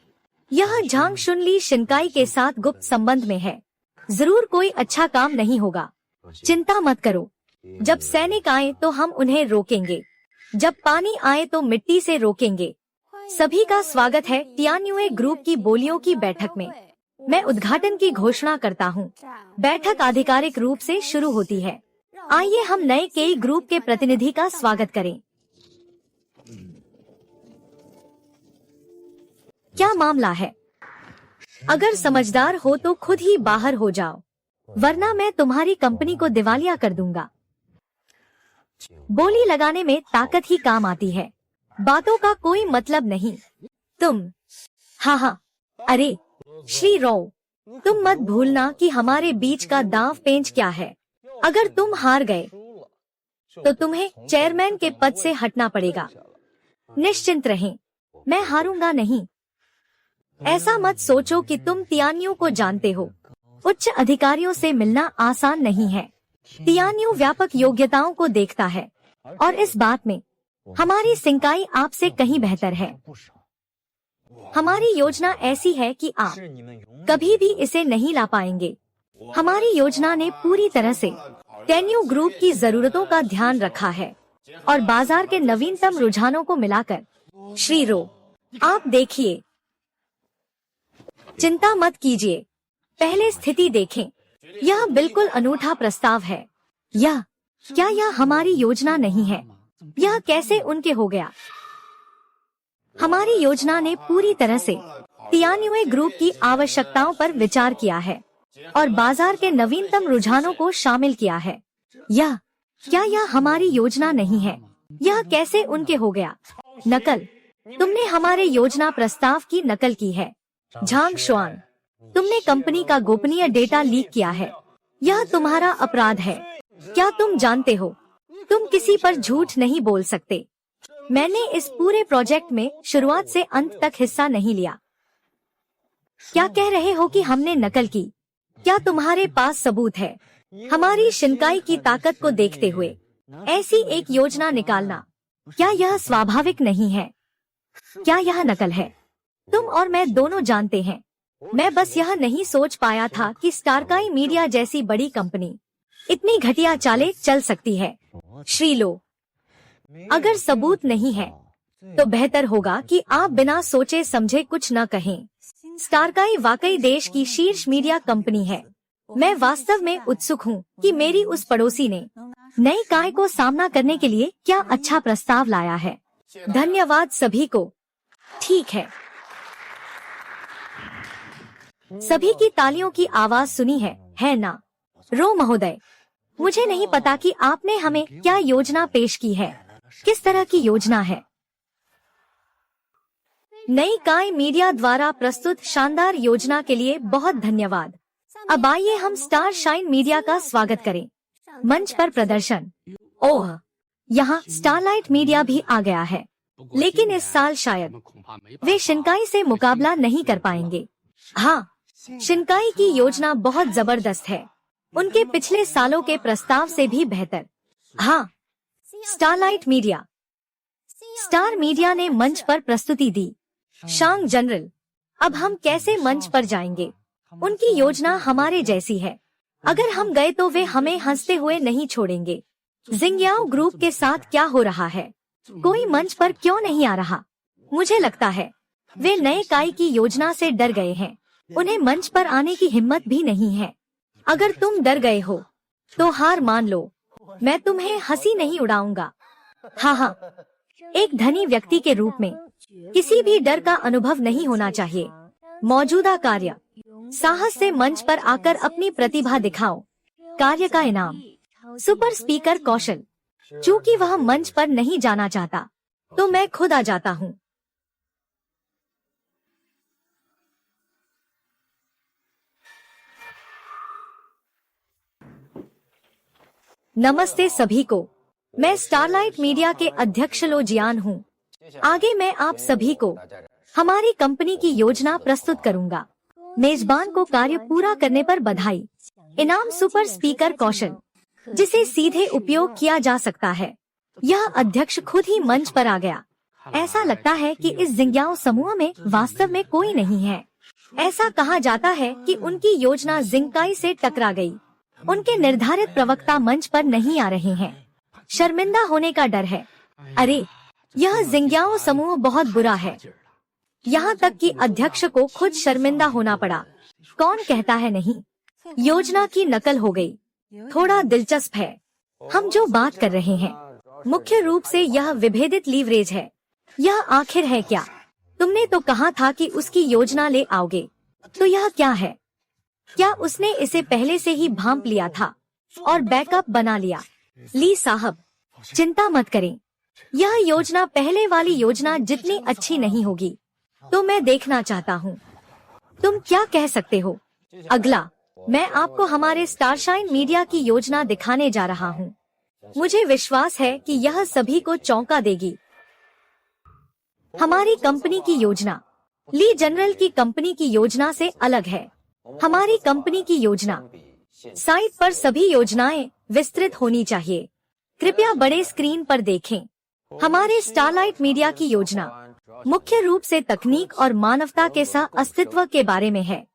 यह झांग शुनली शिनकाई के साथ गुप्त संबंध में है। जरूर कोई अच्छा काम नहीं होगा। चिंता मत करो। जब सैनिक आए तो हम उन्हें रोकेंगे, जब पानी आए तो मिट्टी से रोकेंगे। सभी का स्वागत है टियान्युए ग्रुप की बोलियों की बैठक में। मैं उद्घाटन की घोषणा करता हूँ। बैठक आधिकारिक रूप से शुरू होती है। आइए हम नए केई ग्रुप के प्रतिनिधि का स्वागत करें। क्या मामला है? अगर समझदार हो तो खुद ही बाहर हो जाओ, वरना मैं तुम्हारी कंपनी को दिवालिया कर दूंगा। बोली लगाने में ताकत ही काम आती है, बातों का कोई मतलब नहीं। तुम हाँ, अरे श्री राव, तुम मत भूलना कि हमारे बीच का दांव पेंच क्या है। अगर तुम हार गए तो तुम्हें चेयरमैन के पद से हटना पड़ेगा। निश्चिंत रहें, मैं हारूंगा नहीं। ऐसा मत सोचो कि तुम टियान्यू को जानते हो। उच्च अधिकारियों से मिलना आसान नहीं है। टियान्यू व्यापक योग्यताओं को देखता है, और इस बात में हमारी सिंकाई आपसे कहीं बेहतर है। हमारी योजना ऐसी है कि आप कभी भी इसे नहीं ला पाएंगे। हमारी योजना ने पूरी तरह से टेन्यू ग्रुप की जरूरतों का ध्यान रखा है और बाजार के नवीनतम रुझानों को मिलाकर। श्री रो, आप देखिए, चिंता मत कीजिए, पहले स्थिति देखें। यह बिल्कुल अनूठा प्रस्ताव है। क्या यह हमारी योजना नहीं है? यह कैसे उनके हो गया? हमारी योजना ने पूरी तरह से टियान्युए ग्रुप की आवश्यकताओं पर विचार किया है और बाजार के नवीनतम रुझानों को शामिल किया है। क्या यह हमारी योजना नहीं है? यह कैसे उनके हो गया? नकल, तुमने हमारे योजना प्रस्ताव की नकल की है। झांग शुआन, तुमने कंपनी का गोपनीय डेटा लीक किया है। यह तुम्हारा अपराध है। क्या तुम जानते हो, तुम किसी पर झूठ नहीं बोल सकते। मैंने इस पूरे प्रोजेक्ट में शुरुआत से अंत तक हिस्सा नहीं लिया। क्या कह रहे हो कि हमने नकल की? क्या तुम्हारे पास सबूत है? हमारी शिनकाई की ताकत को देखते हुए ऐसी एक योजना निकालना, क्या यह स्वाभाविक नहीं है? क्या यह नकल है? तुम और मैं दोनों जानते हैं। मैं बस यह नहीं सोच पाया था कि स्टारकाई मीडिया जैसी बड़ी कंपनी इतनी घटिया चालें चल सकती है। श्री लो, अगर सबूत नहीं है तो बेहतर होगा कि आप बिना सोचे समझे कुछ न कहें। स्टारकाई वाकई देश की शीर्ष मीडिया कंपनी है। मैं वास्तव में उत्सुक हूँ कि मेरी उस पड़ोसी ने नई काय को सामना करने के लिए क्या अच्छा प्रस्ताव लाया है। धन्यवाद सभी को। ठीक है, सभी की तालियों की आवाज सुनी है ना? रो महोदय, मुझे नहीं पता कि आपने हमें क्या योजना पेश की है। किस तरह की योजना है? नई काय मीडिया द्वारा प्रस्तुत शानदार योजना के लिए बहुत धन्यवाद। अब आइए हम स्टार शाइन मीडिया का स्वागत करें। मंच पर प्रदर्शन। ओह, यहाँ स्टारलाइट मीडिया भी आ गया है, लेकिन इस साल शायद वे शिनकाई से मुकाबला नहीं कर पाएंगे। हाँ, शिनकाई की योजना बहुत जबरदस्त है, उनके पिछले सालों के प्रस्ताव से भी बेहतर। हाँ, स्टारलाइट मीडिया, स्टार मीडिया ने मंच पर प्रस्तुति दी। शांग जनरल, अब हम कैसे मंच पर जाएंगे? उनकी योजना हमारे जैसी है। अगर हम गए तो वे हमें हंसते हुए नहीं छोड़ेंगे। जिंगयाओ ग्रुप के साथ क्या हो रहा है? कोई मंच पर क्यों नहीं आ रहा? मुझे लगता है वे नए काय की योजना से डर गए हैं। उन्हें मंच पर आने की हिम्मत भी नहीं है। अगर तुम डर गए हो तो हार मान लो, मैं तुम्हें हंसी नहीं उड़ाऊंगा। हाँ, एक धनी व्यक्ति के रूप में किसी भी डर का अनुभव नहीं होना चाहिए। मौजूदा कार्य, साहस से मंच पर आकर अपनी प्रतिभा दिखाओ। कार्य का इनाम, सुपर स्पीकर कौशल। चूंकि वह मंच पर नहीं जाना चाहता तो मैं खुद आ जाता हूँ। नमस्ते सभी को, मैं स्टारलाइट मीडिया के अध्यक्ष लो जियान हूँ। आगे मैं आप सभी को हमारी कंपनी की योजना प्रस्तुत करूंगा। मेजबान को कार्य पूरा करने पर बधाई। इनाम सुपर स्पीकर कौशल, जिसे सीधे उपयोग किया जा सकता है। यह अध्यक्ष खुद ही मंच पर आ गया। ऐसा लगता है कि इस जिंगयाओ समूह में वास्तव में कोई नहीं है। ऐसा कहा जाता है कि उनकी योजना जिंगकाई से टकरा गई। उनके निर्धारित प्रवक्ता मंच पर नहीं आ रहे हैं। शर्मिंदा होने का डर है। अरे, यह जिंगयाओ समूह बहुत बुरा है। यहाँ तक कि अध्यक्ष को खुद शर्मिंदा होना पड़ा। कौन कहता है नहीं? योजना की नकल हो गई। थोड़ा दिलचस्प है। हम जो बात कर रहे हैं मुख्य रूप से यह विभेदित लीवरेज है। यह आखिर है क्या? तुमने तो कहा था कि उसकी योजना ले आओगे, तो यह क्या है? क्या उसने इसे पहले से ही भांप लिया था और बैकअप बना लिया? ली साहब, चिंता मत करें। यह योजना पहले वाली योजना जितनी अच्छी नहीं होगी। तो मैं देखना चाहता हूँ तुम क्या कह सकते हो। अगला, मैं आपको हमारे स्टारशाइन मीडिया की योजना दिखाने जा रहा हूँ। मुझे विश्वास है कि यह सभी को चौंका देगी। हमारी कंपनी की योजना ली जनरल की कंपनी की योजना से अलग है। हमारी कंपनी की योजना, साइट पर सभी योजनाएं विस्तृत होनी चाहिए। कृपया बड़े स्क्रीन पर देखें। हमारे स्टारलाइट मीडिया की योजना मुख्य रूप से तकनीक और मानवता के सह अस्तित्व के बारे में है।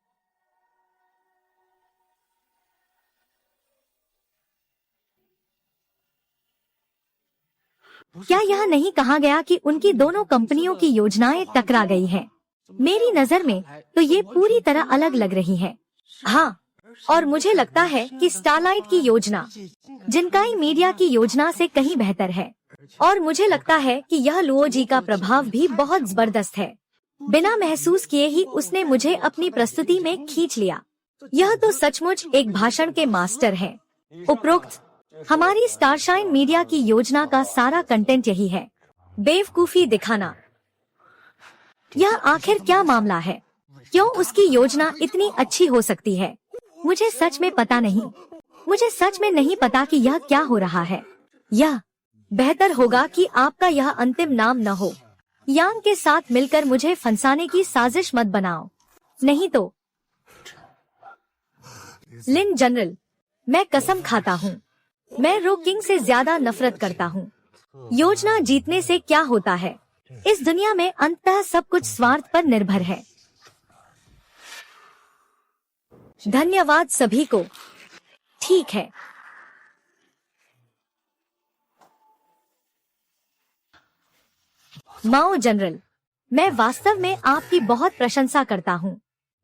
क्या यह नहीं कहा गया कि उनकी दोनों कंपनियों की योजनाएं टकरा गई हैं? मेरी नजर में तो ये पूरी तरह अलग लग रही है। हाँ, और मुझे लगता है कि स्टारलाइट की योजना जिनकाई मीडिया की योजना से कहीं बेहतर है। और मुझे लगता है कि यह लुओ जी का प्रभाव भी बहुत जबरदस्त है। बिना महसूस किए ही उसने मुझे अपनी प्रस्तुति में खींच लिया। यह तो सचमुच एक भाषण के मास्टर हैं। उपरोक्त हमारी स्टारशाइन मीडिया की योजना का सारा कंटेंट यही है, बेवकूफी दिखाना। यह आखिर क्या मामला है? क्यों उसकी योजना इतनी अच्छी हो सकती है? मुझे सच में पता नहीं। मुझे सच में नहीं पता कि यह क्या हो रहा है। यह बेहतर होगा कि आपका यह अंतिम नाम न हो। यांग के साथ मिलकर मुझे फंसाने की साजिश मत बनाओ, नहीं तो। लिन जनरल, मैं कसम खाता हूँ, मैं रो किंग से ज्यादा नफरत करता हूँ। योजना जीतने से क्या होता है? इस दुनिया में अंततः सब कुछ स्वार्थ पर निर्भर है। धन्यवाद सभी को। ठीक है। माओ जनरल, मैं वास्तव में आपकी बहुत प्रशंसा करता हूँ।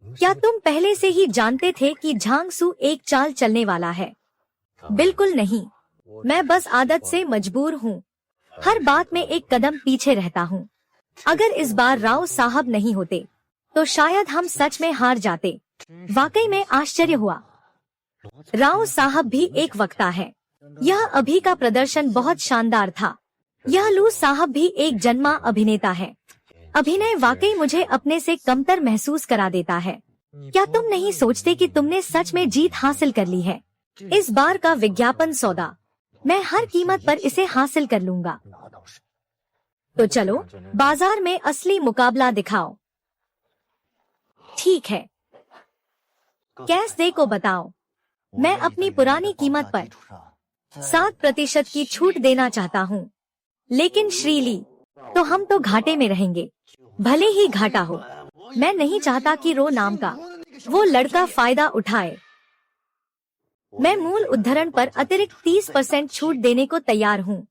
क्या तुम पहले से ही जानते थे कि झांगसू एक चाल चलने वाला है? बिल्कुल नहीं, मैं बस आदत से मजबूर हूँ। हर बात में एक कदम पीछे रहता हूँ। अगर इस बार राव साहब नहीं होते तो शायद हम सच में हार जाते। वाकई में आश्चर्य हुआ। राव साहब भी एक वक्ता है। यह अभी का प्रदर्शन बहुत शानदार था। यह लू साहब भी एक जन्मा अभिनेता है। अभिनय वाकई मुझे अपने से कमतर महसूस करा देता है। क्या तुम नहीं सोचते कि तुमने सच में जीत हासिल कर ली है? इस बार का विज्ञापन सौदा, मैं हर कीमत पर इसे हासिल कर लूंगा। तो चलो बाजार में असली मुकाबला दिखाओ। ठीक है, कैश दे को बताओ। मैं अपनी पुरानी कीमत पर 7% की छूट देना चाहता हूँ। लेकिन श्रीली, तो हम तो घाटे में रहेंगे। भले ही घाटा हो, मैं नहीं चाहता कि रो नाम का वो लड़का फायदा उठाए। मैं मूल उद्धरण पर अतिरिक्त 30% छूट देने को तैयार हूँ।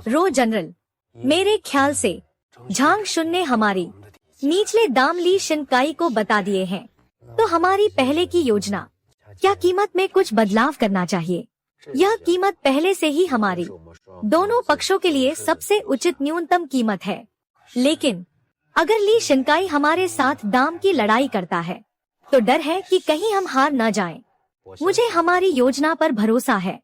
रो जनरल, मेरे ख्याल से झांग शुन ने हमारी निचले दाम ली शिनकाई को बता दिए हैं। तो हमारी पहले की योजना, क्या कीमत में कुछ बदलाव करना चाहिए? यह कीमत पहले से ही हमारी दोनों पक्षों के लिए सबसे उचित न्यूनतम कीमत है। लेकिन अगर ली शिनकाई हमारे साथ दाम की लड़ाई करता है तो डर है कि कहीं हम हार न जाएं। मुझे हमारी योजना पर भरोसा है।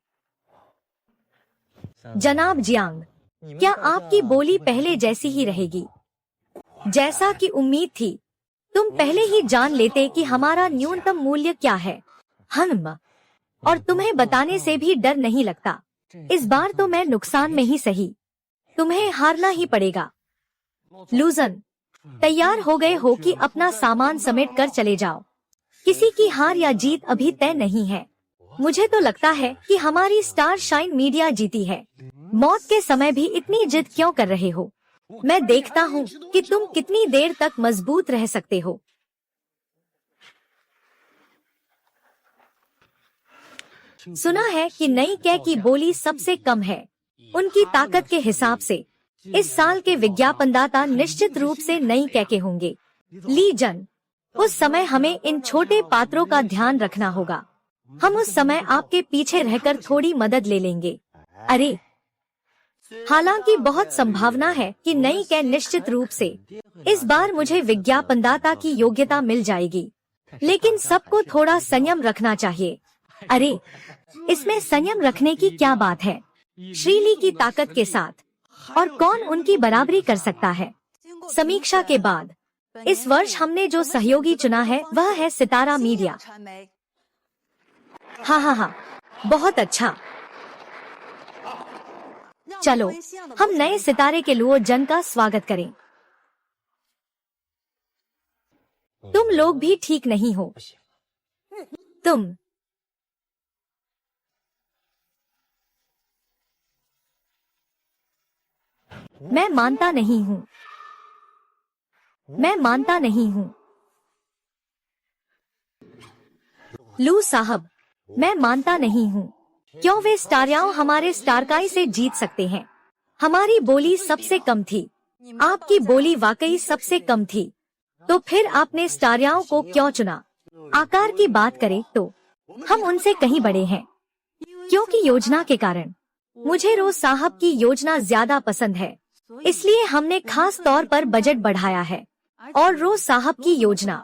जनाब जियांग, क्या आपकी बोली पहले जैसी ही रहेगी? जैसा कि उम्मीद थी, तुम पहले ही जान लेते कि हमारा न्यूनतम मूल्य क्या है। और तुम्हें बताने से भी डर नहीं लगता। इस बार तो मैं नुकसान में ही सही, तुम्हें हारना ही पड़ेगा। लूजन, तैयार हो गए हो कि अपना सामान समेट कर चले जाओ। किसी की हार या जीत अभी तय नहीं है। मुझे तो लगता है कि हमारी स्टार शाइन मीडिया जीती है। मौत के समय भी इतनी जिद क्यों कर रहे हो? मैं देखता हूँ कि तुम कितनी देर तक मजबूत रह सकते हो। सुना है कि नई कै की बोली सबसे कम है। उनकी ताकत के हिसाब से इस साल के विज्ञापनदाता निश्चित रूप से नई कै के होंगे। ली जन, उस समय हमें इन छोटे पात्रों का ध्यान रखना होगा। हम उस समय आपके पीछे रहकर थोड़ी मदद ले लेंगे। अरे, हालांकि बहुत संभावना है कि नई कै निश्चित रूप से इस बार मुझे विज्ञापनदाता की योग्यता मिल जाएगी। लेकिन सबको थोड़ा संयम रखना चाहिए। अरे, इसमें संयम रखने की क्या बात है? श्रीली की ताकत के साथ और कौन उनकी बराबरी कर सकता है? समीक्षा के बाद इस वर्ष हमने जो सहयोगी चुना है वह है सितारा मीडिया। हाँ, बहुत अच्छा। चलो हम नए सितारे के लुओ जन का स्वागत करें। तुम लोग भी ठीक नहीं हो। तुम मैं मानता नहीं हूँ। मैं मानता नहीं हूँ। लू साहब, मैं मानता नहीं हूँ। क्यों वे स्टारयाओ हमारे स्टारकाई से जीत सकते हैं? हमारी बोली सबसे कम थी। आपकी बोली वाकई सबसे कम थी। तो फिर आपने स्टारयाओ को क्यों चुना? आकार की बात करें तो हम उनसे कहीं बड़े हैं। क्योंकि योजना के कारण। मुझे रोज साहब की योजना ज्यादा पसंद है, इसलिए हमने खास तौर पर बजट बढ़ाया है। और रोज साहब की योजना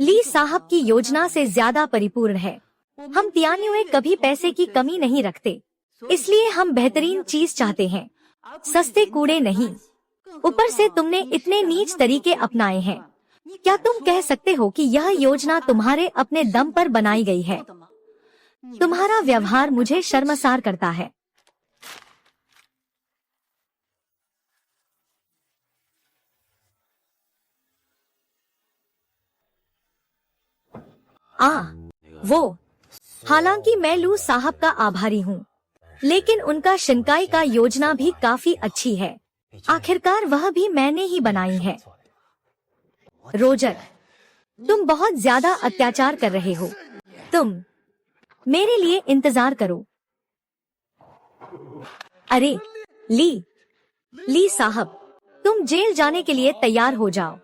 ली साहब की योजना से ज्यादा परिपूर्ण है। हम तियान्युए कभी पैसे की कमी नहीं रखते, इसलिए हम बेहतरीन चीज चाहते हैं, सस्ते कूड़े नहीं। ऊपर से तुमने इतने नीच तरीके अपनाए हैं। क्या तुम कह सकते हो कि यह योजना तुम्हारे अपने दम पर बनाई गई है? तुम्हारा व्यवहार मुझे शर्मसार करता है। वो हालांकि मैं लू साहब का आभारी हूँ, लेकिन उनका शिनकाई का योजना भी काफी अच्छी है। आखिरकार वह भी मैंने ही बनाई है। रोजर, तुम बहुत ज्यादा अत्याचार कर रहे हो। तुम मेरे लिए इंतजार करो। अरे ली साहब, तुम जेल जाने के लिए तैयार हो जाओ।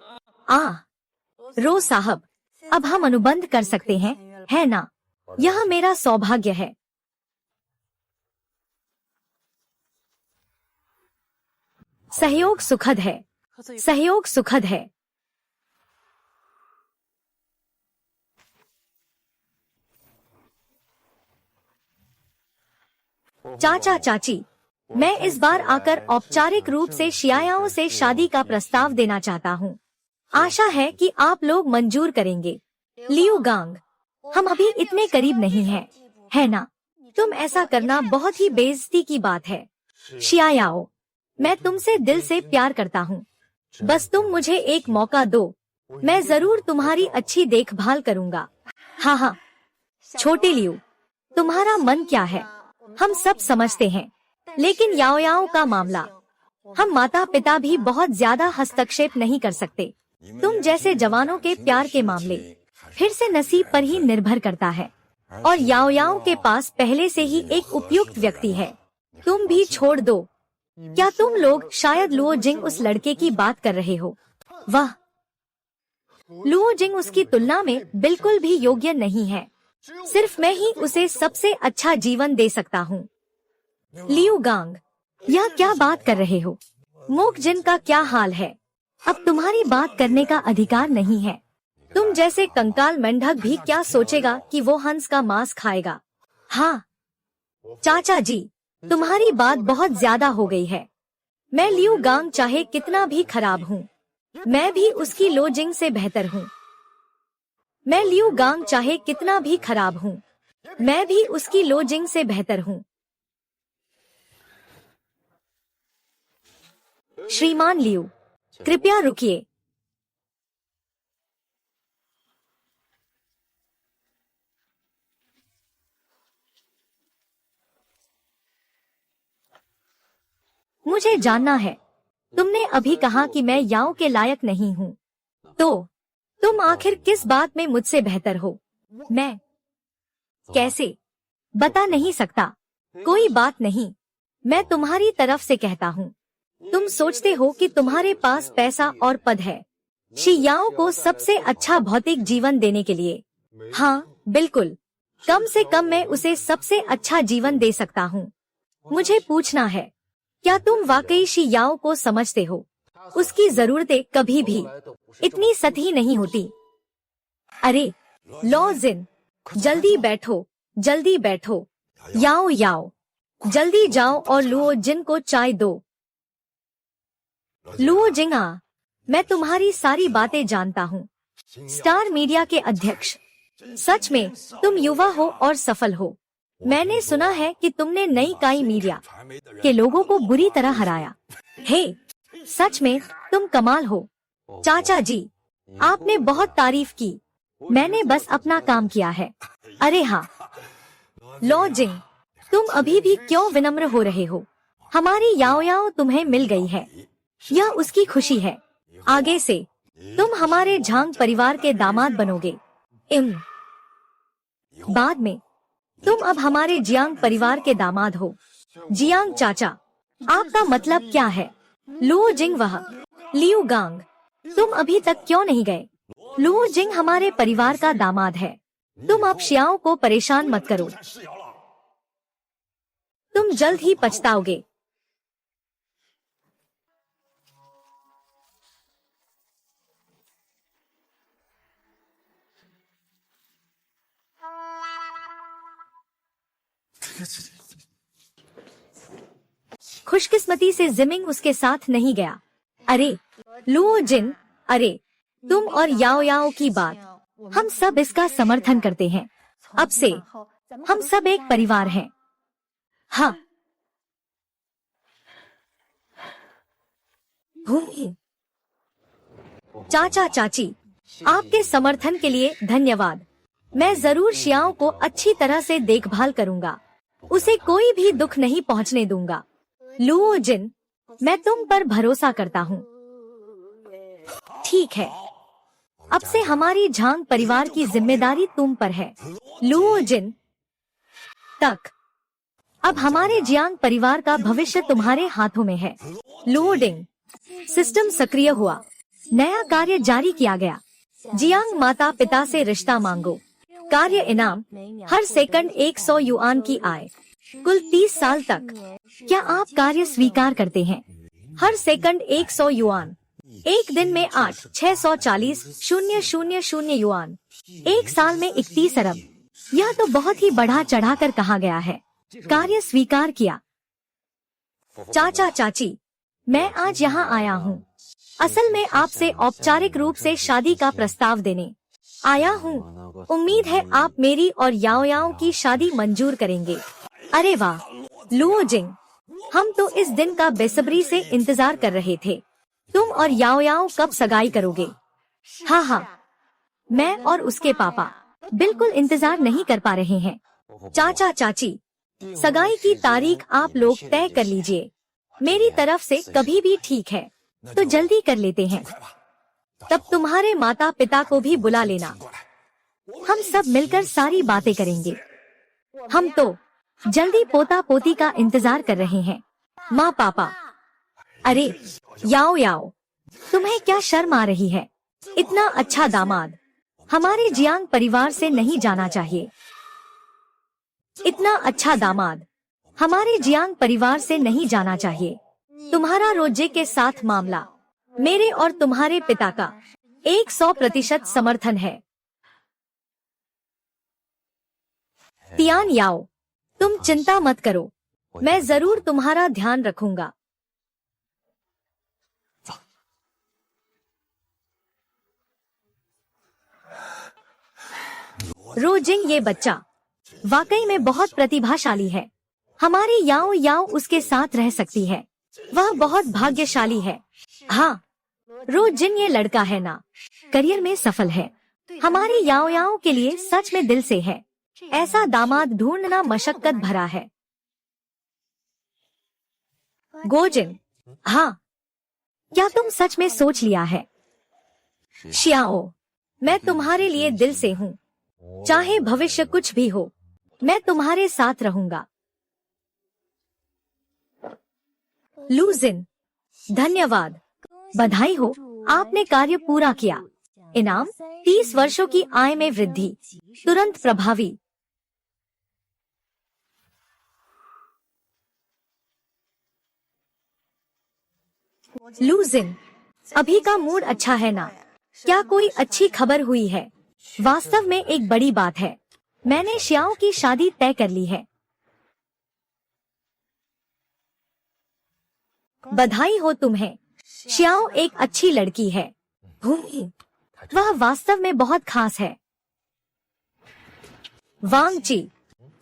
रो साहब, अब हम अनुबंध कर सकते हैं, है ना? यह मेरा सौभाग्य है। सहयोग सुखद है। सहयोग सुखद है। चाचा चाची, मैं इस बार आकर औपचारिक रूप से शियायाओं से शादी का प्रस्ताव देना चाहता हूँ। आशा है कि आप लोग मंजूर करेंगे। लियू गांग, हम अभी इतने करीब नहीं हैं, है ना? तुम ऐसा करना बहुत ही बेइज्जती की बात है। शियायाओ, मैं तुमसे दिल से प्यार करता हूँ। बस तुम मुझे एक मौका दो, मैं जरूर तुम्हारी अच्छी देखभाल करूँगा। हाँ, छोटे लियू, तुम्हारा मन क्या है हम सब समझते हैं, लेकिन याओ का मामला, हम माता पिता भी बहुत ज्यादा हस्तक्षेप नहीं कर सकते। तुम जैसे जवानों के प्यार के मामले फिर से नसीब पर ही निर्भर करता है, और याओ के पास पहले से ही एक उपयुक्त व्यक्ति है। तुम भी छोड़ दो। क्या तुम लोग शायद लुओ जिंग उस लड़के की बात कर रहे हो? वाह, लुओ जिंग उसकी तुलना में बिल्कुल भी योग्य नहीं है। सिर्फ मैं ही उसे सबसे अच्छा जीवन दे सकता हूँ। लियू गांग, यह क्या बात कर रहे हो? मोक जिन का क्या हाल है? अब तुम्हारी बात करने का अधिकार नहीं है। तुम जैसे कंकाल मेंढक भी क्या सोचेगा कि वो हंस का मांस खाएगा? हाँ चाचा जी, तुम्हारी बात बहुत ज्यादा हो गई है। मैं लियू गांग चाहे कितना भी खराब हूँ, मैं भी उसकी लो जिंग से बेहतर हूँ। मैं लियू गांग चाहे कितना भी खराब हूँ, मैं भी उसकी लो जिंग से बेहतर हूँ। श्रीमान लियू, कृपया रुकिए। मुझे जानना है, तुमने अभी कहा कि मैं याओ के लायक नहीं हूँ, तो तुम आखिर किस बात में मुझसे बेहतर हो? मैं कैसे बता नहीं सकता। कोई बात नहीं, मैं तुम्हारी तरफ से कहता हूँ। तुम सोचते हो कि तुम्हारे पास पैसा और पद है शी याओ को सबसे अच्छा भौतिक जीवन देने के लिए। हाँ बिल्कुल, कम से कम मैं उसे सबसे अच्छा जीवन दे सकता हूँ। मुझे पूछना है, क्या तुम वाकई शी याओ को समझते हो? उसकी जरूरतें कभी भी इतनी सतही नहीं होती। अरे लो जिन, जल्दी बैठो, जल्दी बैठो। याओ, जल्दी जाओ और लुओ जिन को चाय दो। लुओ जिंगा, मैं तुम्हारी सारी बातें जानता हूँ। स्टार मीडिया के अध्यक्ष, सच में तुम युवा हो और सफल हो। मैंने सुना है कि तुमने नई काई मीडिया के लोगों को बुरी तरह हराया। हे, सच में तुम कमाल हो। चाचा जी, आपने बहुत तारीफ की, मैंने बस अपना काम किया है। अरे हाँ लो जिंग, तुम अभी भी क्यों विनम्र हो रहे हो? हमारी याओ याओ तुम्हें मिल गई है, यह उसकी खुशी है। आगे से तुम हमारे झांग परिवार के दामाद बनोगे। बाद में तुम अब हमारे जियांग परिवार के दामाद हो। जियांग चाचा, आपका मतलब क्या है? लुओ जिंग, वह लियू गांग, तुम अभी तक क्यों नहीं गए? लुओ जिंग हमारे परिवार का दामाद है। तुम अब शियाओ को परेशान मत करो, तुम जल्द ही पछताओगे। खुशकिस्मती से जिमिंग उसके साथ नहीं गया। अरे लुओ जिन, अरे तुम और याओ याओ की बात, हम सब इसका समर्थन करते हैं। अब से हम सब एक परिवार हैं। हाँ। चाचा चाची, आपके समर्थन के लिए धन्यवाद। मैं जरूर शियाओ को अच्छी तरह से देखभाल करूंगा, उसे कोई भी दुख नहीं पहुंचने दूंगा। लुओ जिन, मैं तुम पर भरोसा करता हूँ। ठीक है, अब से हमारी झांग परिवार की जिम्मेदारी तुम पर है। लुओ जिन तक, अब हमारे जियांग परिवार का भविष्य तुम्हारे हाथों में है। लोडिंग सिस्टम सक्रिय हुआ, नया कार्य जारी किया गया। जियांग माता पिता से रिश्ता मांगो। कार्य इनाम, हर सेकंड 100 युआन की आय, कुल 30 साल तक। क्या आप कार्य स्वीकार करते हैं? हर सेकंड 100 युआन, एक दिन में 8,640,000 युआन, एक साल में 31 अरब। यह तो बहुत ही बढ़ा चढ़ाकर कहा गया है। कार्य स्वीकार किया। चाचा चाची, मैं आज यहाँ आया हूँ, असल में आपसे औपचारिक रूप से शादी का प्रस्ताव देने आया हूँ। उम्मीद है आप मेरी और याओ याओ की शादी मंजूर करेंगे। अरे वाह लुओ जिंग, हम तो इस दिन का बेसब्री से इंतजार कर रहे थे। तुम और याओ याओ कब सगाई करोगे? हाँ हाँ, मैं और उसके पापा बिल्कुल इंतजार नहीं कर पा रहे हैं। चाचा चाची, सगाई की तारीख आप लोग तय कर लीजिए, मेरी तरफ से कभी भी ठीक है, तो जल्दी कर लेते हैं। तब तुम्हारे माता पिता को भी बुला लेना, हम सब मिलकर सारी बातें करेंगे। हम तो जल्दी पोता पोती का इंतजार कर रहे हैं। माँ पापा, अरे याओ याओ, तुम्हें क्या शर्म आ रही है? इतना अच्छा दामाद हमारे जियांग परिवार से नहीं जाना चाहिए। इतना अच्छा दामाद हमारे जियांग परिवार से नहीं जाना चाहिए। तुम्हारा रोजे के साथ मामला मेरे और तुम्हारे पिता का 100% समर्थन है। तियान याओ, तुम चिंता मत करो, मैं जरूर तुम्हारा ध्यान रखूंगा। रोजिंग, ये बच्चा वाकई में बहुत प्रतिभाशाली है। हमारी याओ याओ उसके साथ रह सकती है, वह बहुत भाग्यशाली है। हाँ, रोजिन ये लड़का है ना, करियर में सफल है। हमारी याओ याओ के लिए सच में दिल से है। ऐसा दामाद ढूंढना मशक्कत भरा है। गोजिन, हाँ, क्या तुम सच में सोच लिया है? शियाओ, मैं तुम्हारे लिए दिल से हूँ, चाहे भविष्य कुछ भी हो, मैं तुम्हारे साथ रहूंगा। लूजिन, धन्यवाद, बधाई हो, आपने कार्य पूरा किया। इनाम 30 वर्षों की आय में वृद्धि, तुरंत प्रभावी। लूजिन, अभी का मूड अच्छा है ना? क्या कोई अच्छी खबर हुई है? वास्तव में एक बड़ी बात है, मैंने शियाओ की शादी तय कर ली है। बधाई हो तुम्हें, शियाओ एक अच्छी लड़की है। वह वास्तव में बहुत खास है। वांगची,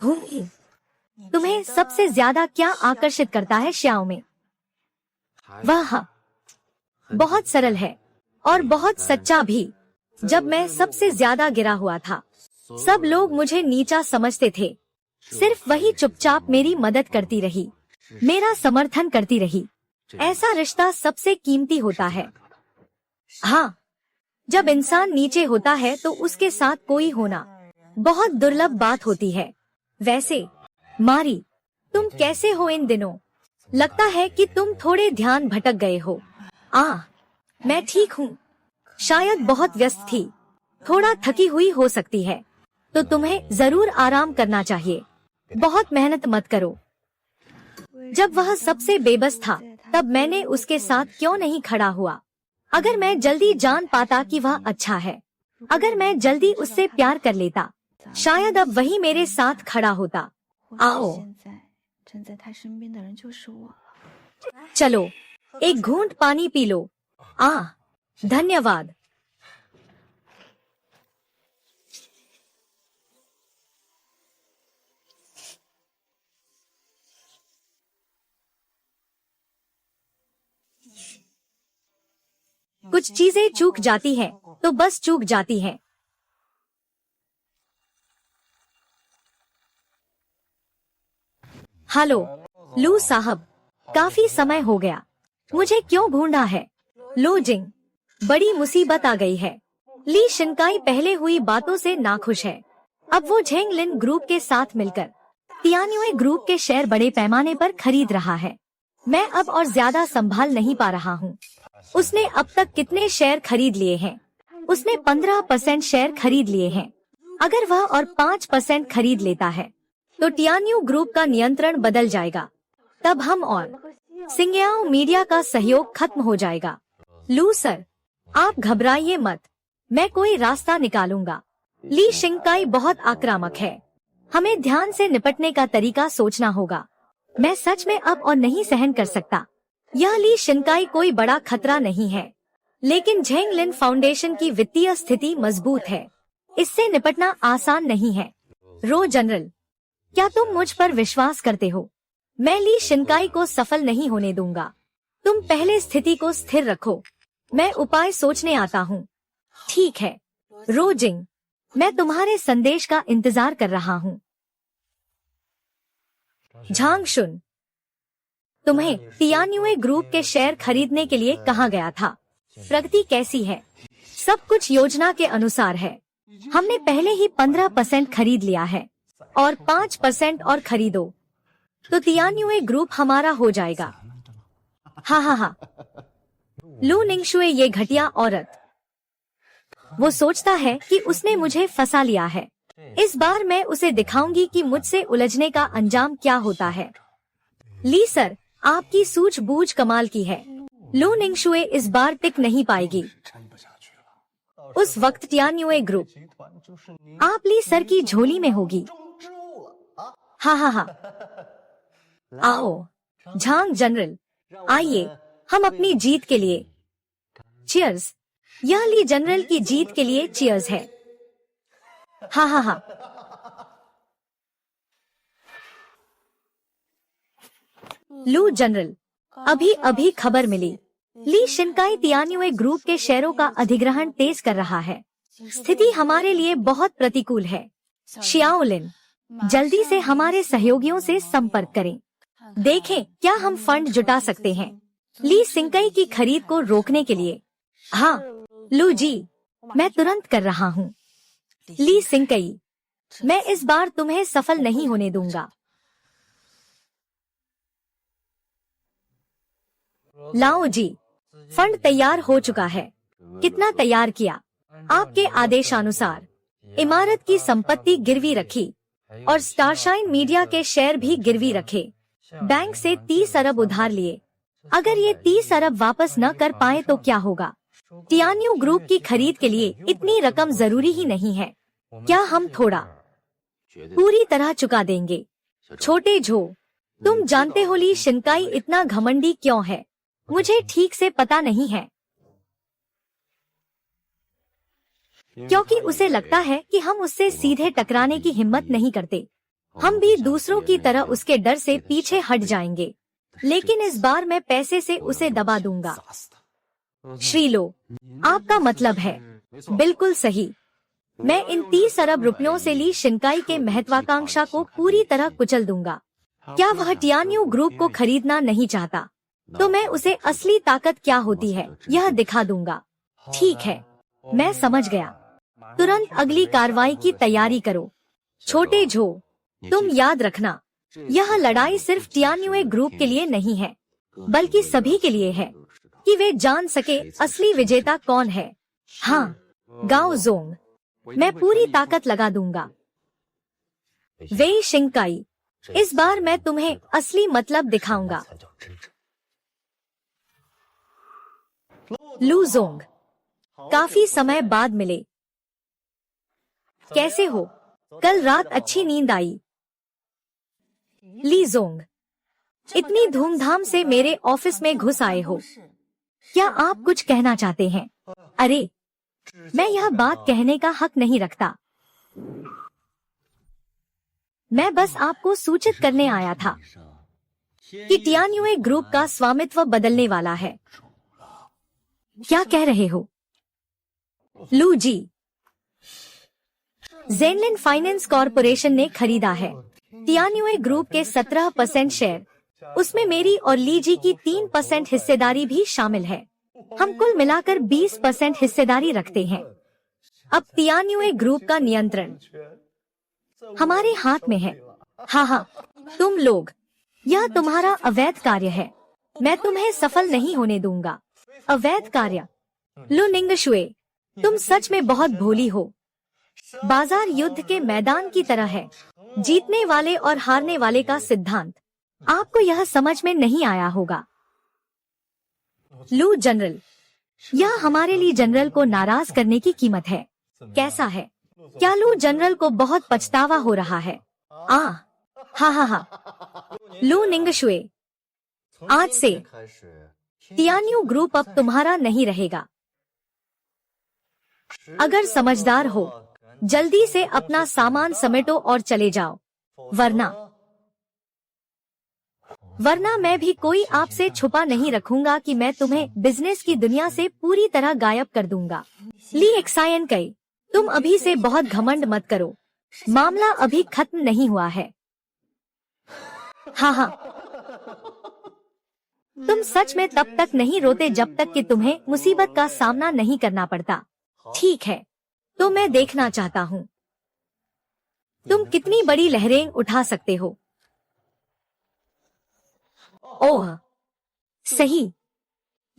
तुम्हें सबसे ज्यादा क्या आकर्षित करता है शियाओ में? वह बहुत सरल है और बहुत सच्चा भी। जब मैं सबसे ज्यादा गिरा हुआ था, सब लोग मुझे नीचा समझते थे, सिर्फ वही चुपचाप मेरी मदद करती रही। मेरा समर्थन करती रही। ऐसा रिश्ता सबसे कीमती होता है। हाँ, जब इंसान नीचे होता है तो उसके साथ कोई होना बहुत दुर्लभ बात होती है। वैसे मारी, तुम कैसे हो इन दिनों? लगता है कि तुम थोड़े ध्यान भटक गए हो। मैं ठीक हूँ। शायद बहुत व्यस्त थी, थोड़ा थकी हुई हो सकती है, तो तुम्हें जरूर आराम करना चाहिए। बहुत मेहनत मत करो। जब वह सबसे बेबस था तब मैंने उसके साथ क्यों नहीं खड़ा हुआ? अगर मैं जल्दी जान पाता कि वह अच्छा है, अगर मैं जल्दी उससे प्यार कर लेता, शायद अब वही मेरे साथ खड़ा होता। आओ, चलो एक घूंट पानी पी लो। धन्यवाद। कुछ चीजें चूक जाती हैं तो बस चूक जाती हैं। हेलो लू साहब, काफी समय हो गया। मुझे क्यों ढूंढा है? लो जिंग, बड़ी मुसीबत आ गई है। ली शिनकाई पहले हुई बातों से नाखुश है। अब वो झेंग लिन ग्रुप के साथ मिलकर तियान्युए ग्रुप के शेयर बड़े पैमाने पर खरीद रहा है। मैं अब और ज्यादा संभाल नहीं पा रहा हूँ। उसने अब तक कितने शेयर खरीद लिए हैं? उसने 15% शेयर खरीद लिए हैं। अगर वह और 5% खरीद लेता है तो तियान्यू ग्रुप का नियंत्रण बदल जाएगा। तब हम और सिंग्याओ मीडिया का सहयोग खत्म हो जाएगा। लू सर, आप घबराइए मत, मैं कोई रास्ता निकालूंगा। ली शिंकाई बहुत आक्रामक है। हमें ध्यान से निपटने का तरीका सोचना होगा। मैं सच में अब और नहीं सहन कर सकता। यह ली शिनकाई कोई बड़ा खतरा नहीं है, लेकिन झेंग लिन फाउंडेशन की वित्तीय स्थिति मजबूत है। इससे निपटना आसान नहीं है। रो जनरल, क्या तुम मुझ पर विश्वास करते हो? मैं ली शिनकाई को सफल नहीं होने दूंगा। तुम पहले स्थिति को स्थिर रखो, मैं उपाय सोचने आता हूँ। ठीक है रो जिंग, मैं तुम्हारे संदेश का इंतजार कर रहा हूँ। झांग शुन, तुम्हें तियान्युए ग्रुप के शेयर खरीदने के लिए कहा गया था। प्रगति कैसी है? सब कुछ योजना के अनुसार है। हमने पहले ही 15% खरीद लिया है और 5% और खरीदो तो तियान्युए ग्रुप हमारा हो जाएगा। हाँ। लू निंगशुए ये घटिया औरत, वो सोचता है कि उसने मुझे फंसा लिया है। इस बार मैं उसे दिखाऊंगी कि मुझसे उलझने का अंजाम क्या होता है। ली सर, आपकी सूझबूझ कमाल की है। लू निंगशुए इस बार टिक नहीं पाएगी। उस वक्त तियान्युए ग्रुप आप ली सर की झोली में होगी। हाँ। आओ झांग जनरल, आइए हम अपनी जीत के लिए चीयर्स। यह ली जनरल की जीत के लिए चीयर्स है। हाँ। लू जनरल, अभी खबर मिली। ली शिनकाई तियान्युए ग्रुप के शेयरों का अधिग्रहण तेज कर रहा है। स्थिति हमारे लिए बहुत प्रतिकूल है। शियाओलिन, जल्दी से हमारे सहयोगियों से संपर्क करें। देखें क्या हम फंड जुटा सकते हैं ली शिनकाई की खरीद को रोकने के लिए। हाँ लू जी, मैं तुरंत कर रहा हूँ। ली शिनकाई, मैं इस बार तुम्हें सफल नहीं होने दूंगा। लाओ जी, फंड तैयार हो चुका है। कितना तैयार किया? आपके आदेशानुसार इमारत की संपत्ति गिरवी रखी और स्टारशाइन मीडिया के शेयर भी गिरवी रखे। बैंक से 30 अरब उधार लिए। अगर ये 30 अरब वापस न कर पाए तो क्या होगा? तियान्यू ग्रुप की खरीद के लिए इतनी रकम जरूरी ही नहीं है। क्या हम थोड़ा पूरी तरह चुका देंगे? छोटे झो, तुम जानते हो ली शिनकाई इतना घमंडी क्यों है? मुझे ठीक से पता नहीं है। क्योंकि उसे लगता है कि हम उससे सीधे टकराने की हिम्मत नहीं करते। हम भी दूसरों की तरह उसके डर से पीछे हट जाएंगे। लेकिन इस बार मैं पैसे से उसे दबा दूंगा। श्रीलो, आपका मतलब है? बिल्कुल सही। मैं इन 30 अरब रुपयों से ली शिनकाई के महत्वाकांक्षा को पूरी तरह कुचल दूंगा। क्या वह टियान्यू ग्रुप को खरीदना नहीं चाहता? तो मैं उसे असली ताकत क्या होती है यह दिखा दूंगा। ठीक है, मैं समझ गया। तुरंत अगली कार्रवाई की तैयारी करो। छोटे झो, तुम याद रखना, यह लड़ाई सिर्फ टियान्यू ग्रुप के लिए नहीं है, बल्कि सभी के लिए है, कि वे जान सके असली विजेता कौन है। हाँ, गाओ जोंग, मैं पूरी ताकत लगा दूंगा। वेई शिंकाई, इस बार मैं तुम्हें असली मतलब दिखाऊंगा। लू जोंग, काफी समय बाद मिले। कैसे हो? कल रात अच्छी नींद आई? ली जोंग, इतनी धूमधाम से मेरे ऑफिस में घुस आए हो, क्या आप कुछ कहना चाहते हैं? अरे, मैं यह बात कहने का हक नहीं रखता। मैं बस आपको सूचित करने आया था कि टियान्यू ग्रुप का स्वामित्व बदलने वाला है। क्या कह रहे हो? लू जी, जेनलिन फाइनेंस कॉरपोरेशन ने खरीदा है टियान्यू ग्रुप के 17% शेयर। उसमें मेरी और ली जी की 3% हिस्सेदारी भी शामिल है। हम कुल मिलाकर 20% हिस्सेदारी रखते हैं। अब टियान्यू ग्रुप का नियंत्रण हमारे हाथ में है। हाँ, तुम लोग, यह तुम्हारा अवैध कार्य है। मैं तुम्हें सफल नहीं होने दूंगा। अवैध कार्य? लू निंगशुए, तुम सच में बहुत भोली हो। बाजार युद्ध के मैदान की तरह है, जीतने वाले और हारने वाले का सिद्धांत। आपको यह समझ में नहीं आया होगा। लू जनरल, यह हमारे लिए जनरल को नाराज करने की कीमत है। कैसा है? क्या लू जनरल को बहुत पछतावा हो रहा है? हाँ। लू निंगशुए, आज से टियान्यू ग्रुप अब तुम्हारा नहीं रहेगा। अगर समझदार हो, जल्दी से अपना सामान समेटो और चले जाओ, वरना मैं भी कोई आपसे छुपा नहीं रखूंगा कि मैं तुम्हें बिजनेस की दुनिया से पूरी तरह गायब कर दूंगा। ली एक्सायन कई, तुम अभी से बहुत घमंड मत करो, मामला अभी खत्म नहीं हुआ है। हाँ, तुम सच में तब तक नहीं रोते जब तक कि तुम्हें मुसीबत का सामना नहीं करना पड़ता। ठीक है, तो मैं देखना चाहता हूँ तुम कितनी बड़ी लहरें उठा सकते हो। ओह, सही।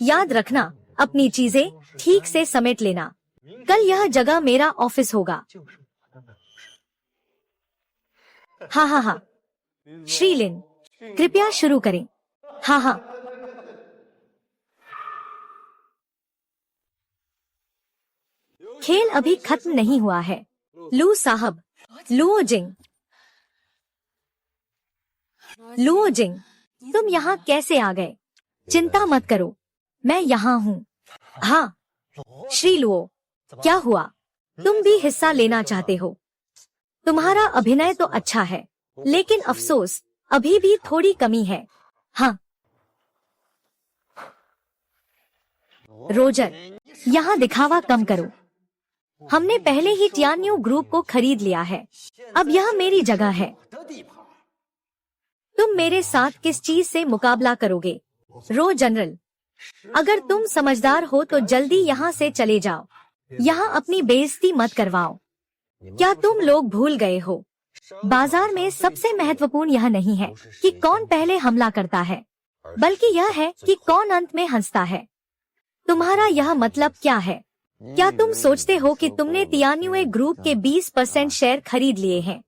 याद रखना, अपनी चीजें ठीक से समेट लेना। कल यह जगह मेरा ऑफिस होगा। हाँ। श्रीलिन, कृपया शुरू करें। हाँ। खेल अभी खत्म नहीं हुआ है। लू साहब, लुओजिंग, तुम यहाँ कैसे आ गए? चिंता मत करो, मैं यहाँ हूँ। हाँ, श्री लुओ, क्या हुआ? तुम भी हिस्सा लेना चाहते हो? तुम्हारा अभिनय तो अच्छा है, लेकिन अफसोस अभी भी थोड़ी कमी है। हाँ। रोजर, यहाँ दिखावा कम करो। हमने पहले ही टियान्यू ग्रुप को खरीद लिया है, अब यह मेरी जगह है। तुम मेरे साथ किस चीज से मुकाबला करोगे? रो जनरल, अगर तुम समझदार हो तो जल्दी यहाँ से चले जाओ। यहाँ अपनी बेइज्जती मत करवाओ। क्या तुम लोग भूल गए हो, बाजार में सबसे महत्वपूर्ण यह नहीं है कि कौन पहले हमला करता है, बल्कि यह है कि कौन अंत में हंसता है। तुम्हारा यह मतलब क्या है? क्या तुम सोचते हो कि तुमने टियान्यू ग्रुप के 20% शेयर खरीद लिए हैं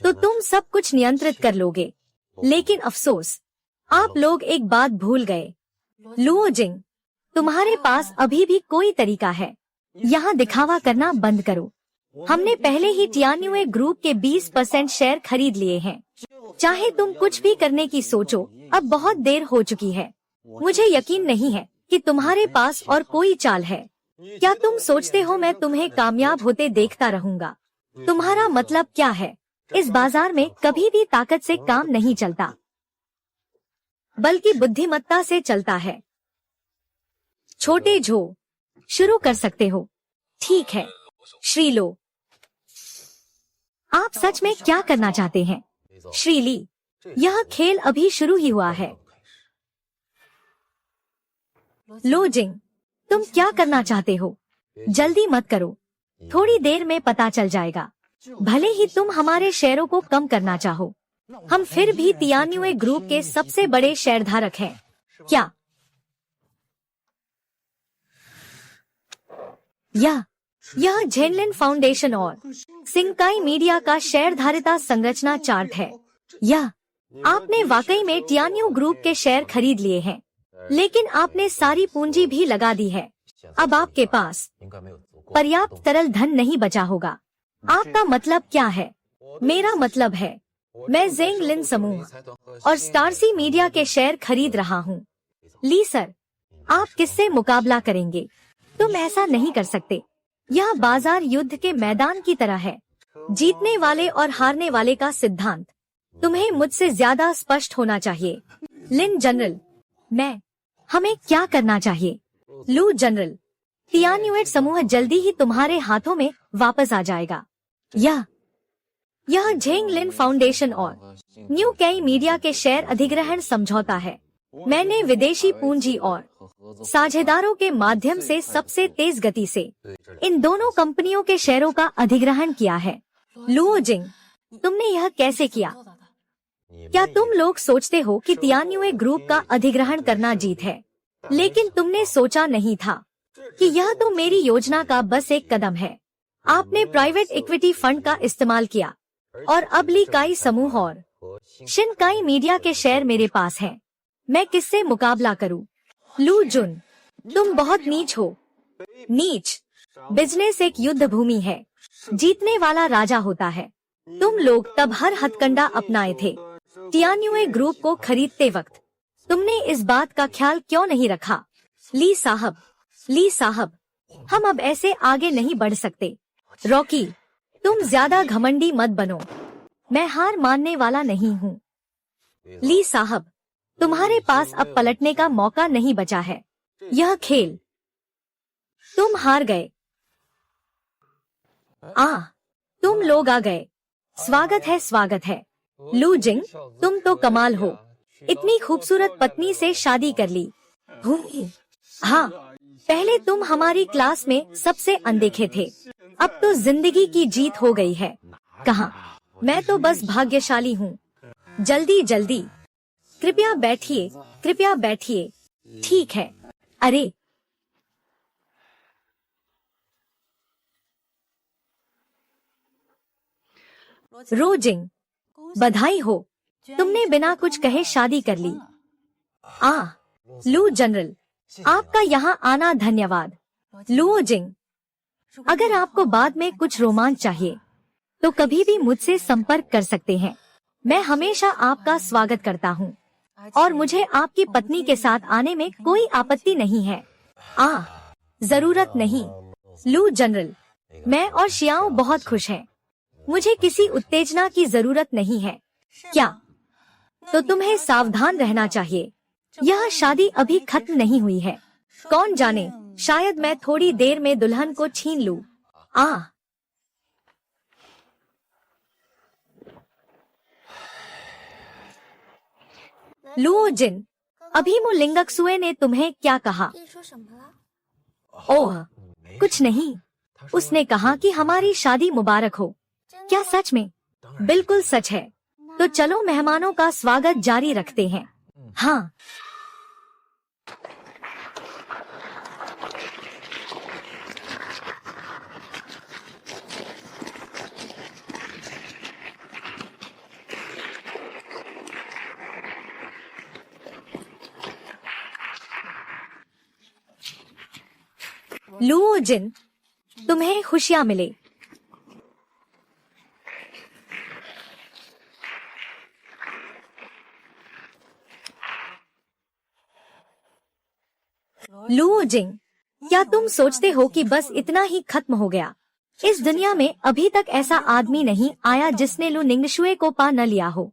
तो तुम सब कुछ नियंत्रित कर लोगे? लेकिन अफसोस, आप लोग एक बात भूल गए। लुओजिंग, तुम्हारे पास अभी भी कोई तरीका है। यहाँ दिखावा करना बंद करो। हमने पहले ही टियान्यू ग्रुप के 20% शेयर खरीद लिए हैं। चाहे तुम कुछ भी करने की सोचो, अब बहुत देर हो चुकी है। मुझे यकीन नहीं है कि तुम्हारे पास और कोई चाल है। क्या तुम सोचते हो मैं तुम्हें कामयाब होते देखता रहूंगा? तुम्हारा मतलब क्या है? इस बाजार में कभी भी ताकत से काम नहीं चलता, बल्कि बुद्धिमत्ता से चलता है। छोटे झो, शुरू कर सकते हो। ठीक है, श्रीलो, आप सच में क्या करना चाहते हैं? श्रीली, यह खेल अभी शुरू ही हुआ है। लो जिंग, तुम क्या करना चाहते हो? जल्दी मत करो, थोड़ी देर में पता चल जाएगा। भले ही तुम हमारे शेयरों को कम करना चाहो, हम फिर भी तियान्युए ग्रुप के सबसे बड़े शेयरधारक हैं। क्या यह झेनलिन फाउंडेशन और सिंकाई मीडिया का शेयरधारिता संरचना चार्ट है। यह आपने वाकई में तियान्यू ग्रुप के शेयर खरीद लिए हैं, लेकिन आपने सारी पूंजी भी लगा दी है। अब आपके पास पर्याप्त तरल धन नहीं बचा होगा। आपका मतलब क्या है? मेरा मतलब है, मैं जेंग लिन समूह और स्टारसी मीडिया के शेयर खरीद रहा हूँ। ली सर, आप किससे मुकाबला करेंगे? तुम ऐसा नहीं कर सकते। यह बाजार युद्ध के मैदान की तरह है। जीतने वाले और हारने वाले का सिद्धांत तुम्हें मुझसे ज्यादा स्पष्ट होना चाहिए। लिन जनरल, हमें क्या करना चाहिए? लू जनरल, तियान्युएट समूह जल्दी ही तुम्हारे हाथों में वापस आ जाएगा। यह झेंग लिन फाउंडेशन और न्यू कई मीडिया के शेयर अधिग्रहण समझौता है। मैंने विदेशी पूंजी और साझेदारों के माध्यम से सबसे तेज गति से इन दोनों कंपनियों के शेयरों का अधिग्रहण किया है। लुओ जिंग, तुमने यह कैसे किया? क्या तुम लोग सोचते हो कि तियान्युए ग्रुप का अधिग्रहण करना जीत है? लेकिन तुमने सोचा नहीं था कि यह तो मेरी योजना का बस एक कदम है। आपने प्राइवेट इक्विटी फंड का इस्तेमाल किया और अब ली काई समूह और शिनकाई मीडिया के शेयर मेरे पास हैं। मैं किससे मुकाबला करूं? लू जुन, तुम बहुत नीच हो। नीच? बिजनेस एक युद्ध भूमि है, जीतने वाला राजा होता है। तुम लोग तब हर हथकंडा अपनाए थे तियान्युए ग्रुप को खरीदते वक्त। तुमने इस बात का ख्याल क्यों नहीं रखा? ली साहब, हम अब ऐसे आगे नहीं बढ़ सकते। रॉकी, तुम ज्यादा घमंडी मत बनो। मैं हार मानने वाला नहीं हूँ। ली साहब, तुम्हारे पास अब पलटने का मौका नहीं बचा है। यह खेल, तुम हार गए। तुम लोग आ गए। स्वागत है। लू जिंग, तुम तो कमाल हो। इतनी खूबसूरत पत्नी से शादी कर ली। हाँ, पहले तुम हमारी क्लास में सबसे अनदेखे थे, अब तो जिंदगी की जीत हो गई है। कहाँ? मैं तो बस भाग्यशाली हूँ। जल्दी, कृपया बैठिए। ठीक है। अरे, रोजिंग, बधाई हो, तुमने बिना कुछ कहे शादी कर ली। लू जनरल, आपका यहाँ आना धन्यवाद। लुओ जिंग, अगर आपको बाद में कुछ रोमांच चाहिए तो कभी भी मुझसे संपर्क कर सकते हैं। मैं हमेशा आपका स्वागत करता हूँ और मुझे आपकी पत्नी के साथ आने में कोई आपत्ति नहीं है। जरूरत नहीं। लू जनरल, मैं और शियाओ बहुत खुश हैं। मुझे किसी उत्तेजना की जरूरत नहीं है। क्या? तो तुम्हें सावधान रहना चाहिए। यह शादी अभी खत्म नहीं हुई है। कौन जाने, शायद मैं थोड़ी देर में दुल्हन को छीन लूं। लुओ जिन, अभी मुलिंगक्सुए ने तुम्हें क्या कहा? ओह, कुछ नहीं। उसने कहा कि हमारी शादी मुबारक हो। क्या सच में? बिल्कुल सच है। तो चलो मेहमानों का स्वागत जारी रखते हैं। हाँ। लुओ जिन, तुम्हें खुशियां मिले। लुओ जिंग, क्या तुम सोचते हो कि बस इतना ही खत्म हो गया? इस दुनिया में अभी तक ऐसा आदमी नहीं आया जिसने लू निंगशुए को पा न लिया हो।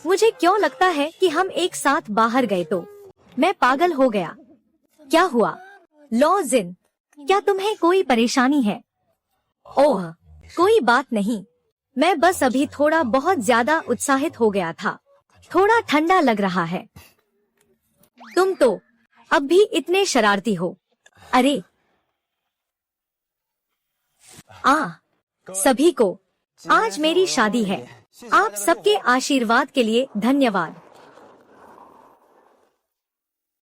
मुझे क्यों लगता है कि हम एक साथ बाहर गए तो मैं पागल हो गया। क्या हुआ? लॉ जिन, क्या तुम्हें कोई परेशानी है? ओह, कोई बात नहीं, मैं बस अभी थोड़ा बहुत ज्यादा उत्साहित हो गया था। थोड़ा ठंडा लग रहा है। तुम तो अब भी इतने शरारती हो। अरे सभी को आज मेरी शादी है। आप सबके आशीर्वाद के लिए धन्यवाद।